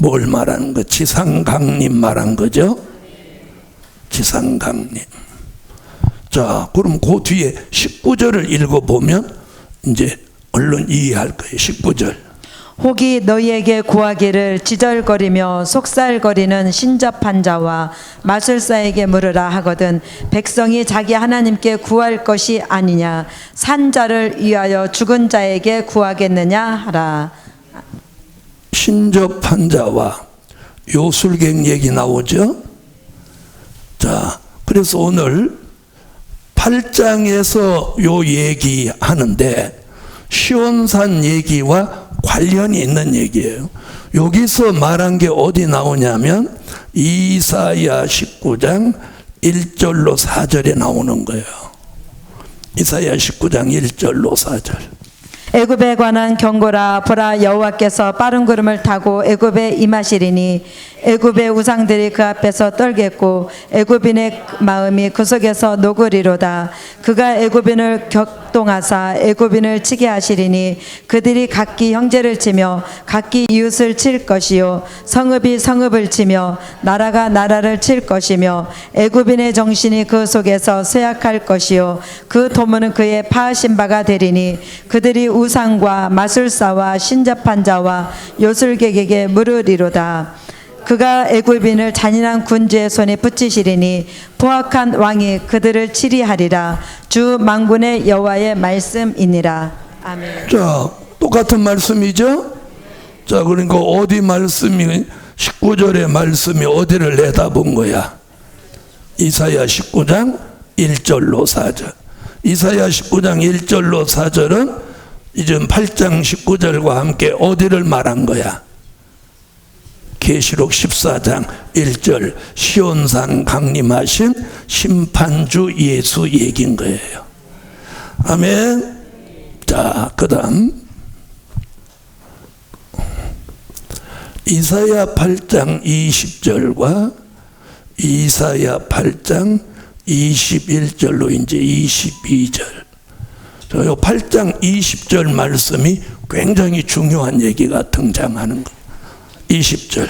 뭘 말하는 거? 지상강림 말한 거죠? 지상강림. 자, 그럼 그 뒤에 19절을 읽어보면 이제 얼른 이해할 거예요. 19절. 혹이 너희에게 구하기를 지절거리며 속살거리는 신접한 자와 마술사에게 물으라 하거든 백성이 자기 하나님께 구할 것이 아니냐 산 자를 위하여 죽은 자에게 구하겠느냐 하라. 신접한 자와 요술객 얘기 나오죠? 자, 그래서 오늘 8장에서 요 얘기하는데 시온산 얘기와 관련이 있는 얘기예요. 여기서 말한 게 어디 나오냐면 이사야 19장 1절로 4절에 나오는 거예요. 이사야 19장 1절로 4절. 애굽에 관한 경고라. 보라, 여호와께서 빠른 구름을 타고 애굽에 임하시리니 애굽의 우상들이 그 앞에서 떨겠고 애굽인의 마음이 그 속에서 녹으리로다. 그가 애굽인을 격동하사 애굽인을 치게 하시리니 그들이 각기 형제를 치며 각기 이웃을 칠 것이요 성읍이 성읍을 치며 나라가 나라를 칠 것이며 애굽인의 정신이 그 속에서 쇠약할 것이요 그 도모는 그의 파하신 바가 되리니 그들이 우상과 마술사와 신접한 자와 요술객에게 물으리로다. 그가 애굽인을 잔인한 군주의 손에 붙이시리니 포악한 왕이 그들을 치리하리라. 주 만군의 여호와의 말씀이니라. 아멘. 자, 똑같은 말씀이죠? 자, 그러니까 어디 말씀이 19절의 말씀이 어디를 내다본 거야? 이사야 19장 1절로 4절. 이사야 19장 1절로 4절은 이제 8장 19절과 함께 어디를 말한 거야? 계시록 14장 1절 시온산 강림하신 심판주 예수 얘기인 거예요. 아멘. 자, 그 다음 이사야 8장 20절과 이사야 8장 21절로 이제 22절. 저 8장 20절 말씀이 굉장히 중요한 얘기가 등장하는 거예요. 20절.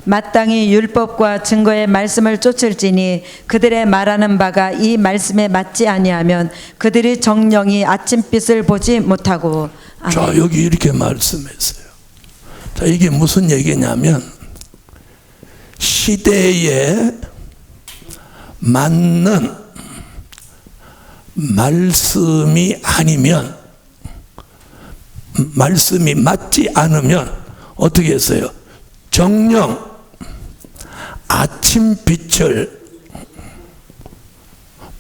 마땅히 율법과 증거의 말씀을 쫓을지니 그들의 말하는 바가 이 말씀에 맞지 아니하면 그들이 정령이 아침빛을 보지 못하고. 아멘. 자, 여기 이렇게 말씀했어요. 자, 이게 무슨 얘기냐면 시대에 맞는 말씀이 아니면, 말씀이 맞지 않으면 어떻게 했어요? 정령 아침빛을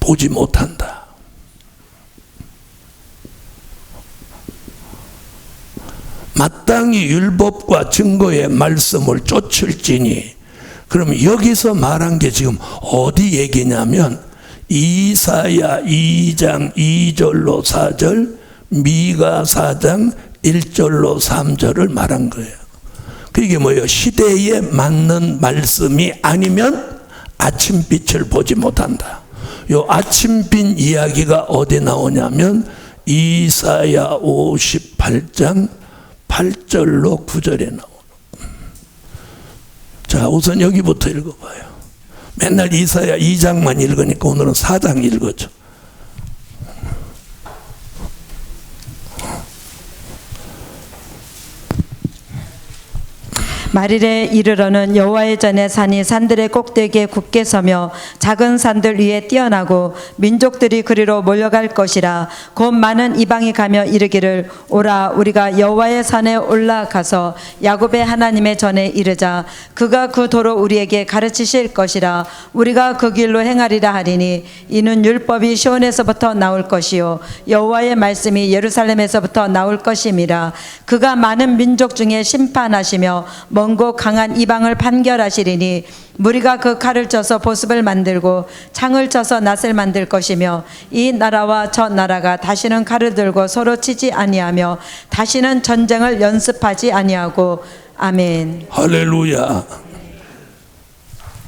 보지 못한다. 마땅히 율법과 증거의 말씀을 쫓을지니. 그럼 여기서 말한 게 지금 어디 얘기냐면 이사야 2장 2절로 4절, 미가 4장 1절로 3절을 말한 거예요. 그게 뭐예요? 시대에 맞는 말씀이 아니면 아침빛을 보지 못한다. 요 아침빛 이야기가 어디 나오냐면 이사야 58장 8절로 9절에 나오는. 자, 우선 여기부터 읽어봐요. 맨날 이사야 2장만 읽으니까 오늘은 4장 읽어줘. 말일에 이르러는 여호와의 전에 산이 산들의 꼭대기에 굳게 서며 작은 산들 위에 뛰어나고 민족들이 그리로 몰려갈 것이라. 곧 많은 이방이 가며 이르기를 오라 우리가 여호와의 산에 올라가서 야곱의 하나님의 전에 이르자. 그가 그 도로 우리에게 가르치실 것이라. 우리가 그 길로 행하리라 하리니 이는 율법이 시온에서부터 나올 것이요 여호와의 말씀이 예루살렘에서부터 나올 것임이라. 그가 많은 민족 중에 심판하시며 먼고 강한 이방을 판결하시리니 무리가 그 칼을 쳐서 보습을 만들고 창을 쳐서 낫을 만들 것이며 이 나라와 저 나라가 다시는 칼을 들고 서로 치지 아니하며 다시는 전쟁을 연습하지 아니하고. 아멘. 할렐루야.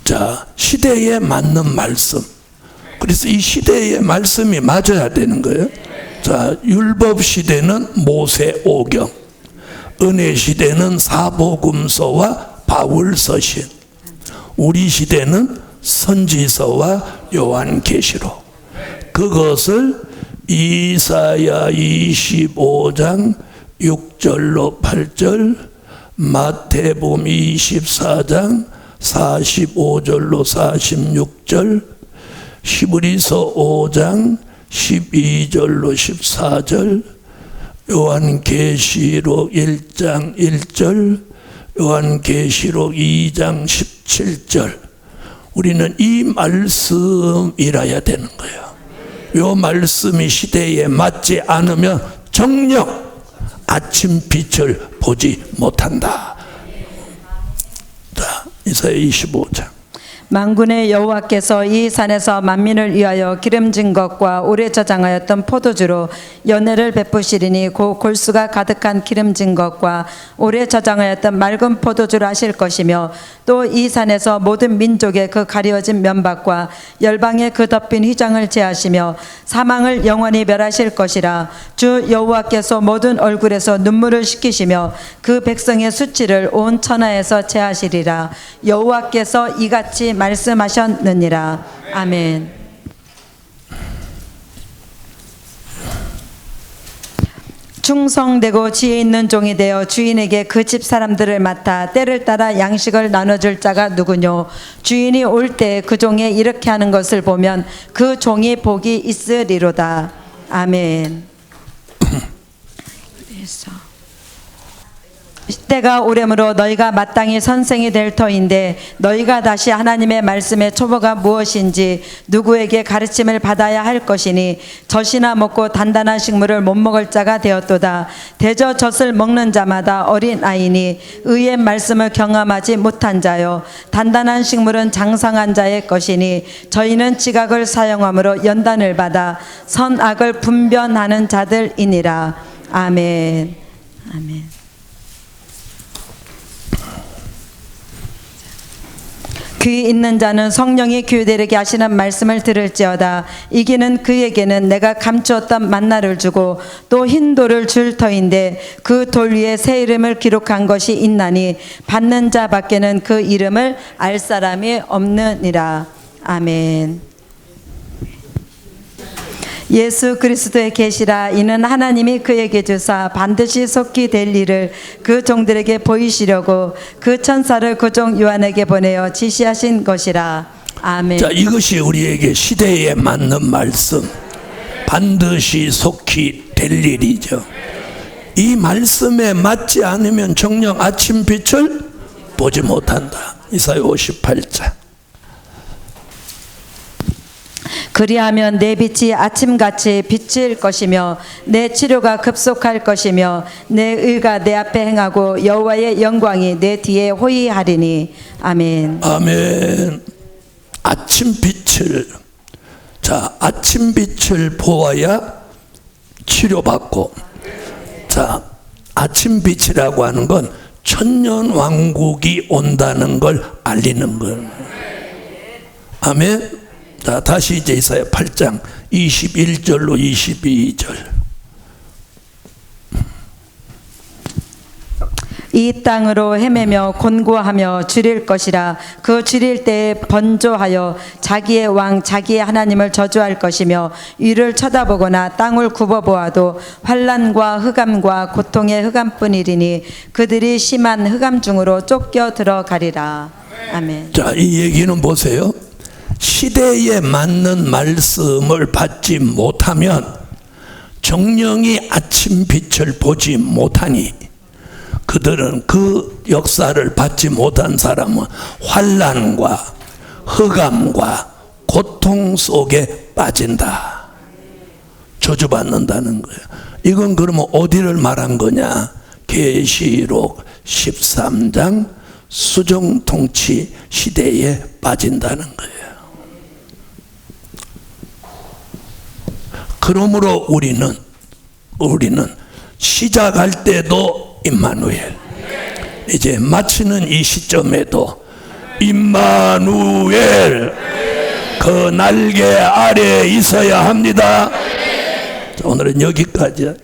자, 시대에 맞는 말씀. 그래서 이 시대의 말씀이 맞아야 되는 거예요. 자, 율법 시대는 모세 오경, 은혜 시대는 사복음서와 바울 서신, 우리 시대는 선지서와 요한계시록. 그것을 이사야 25장 6절로 8절, 마태복음 24장 45절로 46절, 히브리서 5장 12절로 14절, 요한계시록 1장 1절, 요한계시록 2장 17절. 우리는 이 말씀이라야 되는 거예요. 이 말씀이 시대에 맞지 않으면 정녕 아침빛을 보지 못한다. 자, 이사야 25장. 만군의 여호와께서 이 산에서 만민을 위하여 기름진 것과 오래 저장하였던 포도주로 연회를 베푸시리니 곧 골수가 가득한 기름진 것과 오래 저장하였던 맑은 포도주를 하실 것이며, 또 이 산에서 모든 민족의 그 가리워진 면박과 열방의 그 덮인 휘장을 제하시며 사망을 영원히 멸하실 것이라. 주 여호와께서 모든 얼굴에서 눈물을 씻기시며 그 백성의 수치를 온 천하에서 제하시리라. 여호와께서 이같이 말씀하셨느니라. 아멘. 충성되고 지혜 있는 종이 되어 주인에게 그 집 사람들을 맡아 때를 따라 양식을 나눠줄 자가 누구뇨? 주인이 올 때 그 종이 이렇게 하는 것을 보면 그 종이 복이 있으리로다. 아멘. 그래서 때가 오려므로 너희가 마땅히 선생이 될 터인데, 너희가 다시 하나님의 말씀의 초보가 무엇인지 누구에게 가르침을 받아야 할 것이니, 젖이나 먹고 단단한 식물을 못 먹을 자가 되었도다. 대저 젖을 먹는 자마다 어린 아이니 의의 말씀을 경험하지 못한 자요, 단단한 식물은 장성한 자의 것이니 저희는 지각을 사용함으로 연단을 받아 선악을 분별하는 자들이니라. 아멘. 아멘. 귀 있는 자는 성령이 그들에게 하시는 말씀을 들을지어다. 이기는 그에게는 내가 감추었던 만나를 주고 또 흰 돌을 줄 터인데, 그 돌 위에 새 이름을 기록한 것이 있나니 받는 자 밖에는 그 이름을 알 사람이 없느니라. 아멘. 예수 그리스도의 계시라. 이는 하나님이 그에게 주사 반드시 속히 될 일을 그 종들에게 보이시려고 그 천사를 그 종 요한에게 보내어 지시하신 것이라. 아멘. 자, 이것이 우리에게 시대에 맞는 말씀, 반드시 속히 될 일이죠. 이 말씀에 맞지 않으면 정녕 아침빛을 보지 못한다. 이사야 58장. 그리하면 내 빛이 아침같이 비칠 것이며 내 치료가 급속할 것이며 내 의가 내 앞에 행하고 여호와의 영광이 내 뒤에 호위하리니. 아멘. 아멘. 아침빛을, 자, 아침빛을 보아야 치료받고, 자, 아침빛이라고 하는 건 천년왕국이 온다는 걸 알리는 걸. 아멘. 자, 다시 이제 이사야 8장 21절로 22절. 이 땅으로 헤매며 곤고하며 줄일 것이라. 그 줄일 때에 번조하여 자기의 왕 자기의 하나님을 저주할 것이며, 위를 쳐다보거나 땅을 굽어보아도 환난과 흑암과 고통의 흑암뿐이리니 그들이 심한 흑암 중으로 쫓겨 들어가리라. 아멘. 자, 이 얘기는 보세요. 시대에 맞는 말씀을 받지 못하면 정령이 아침빛을 보지 못하니, 그들은 그 역사를 받지 못한 사람은 환난과 흑암과 고통 속에 빠진다. 저주받는다는 거예요. 이건 그러면 어디를 말한 거냐? 계시록 13장 수정통치 시대에 빠진다는 거예요. 그러므로 우리는 시작할 때도 임마누엘, 이제 마치는 이 시점에도 임마누엘, 그 날개 아래에 있어야 합니다. 자, 오늘은 여기까지.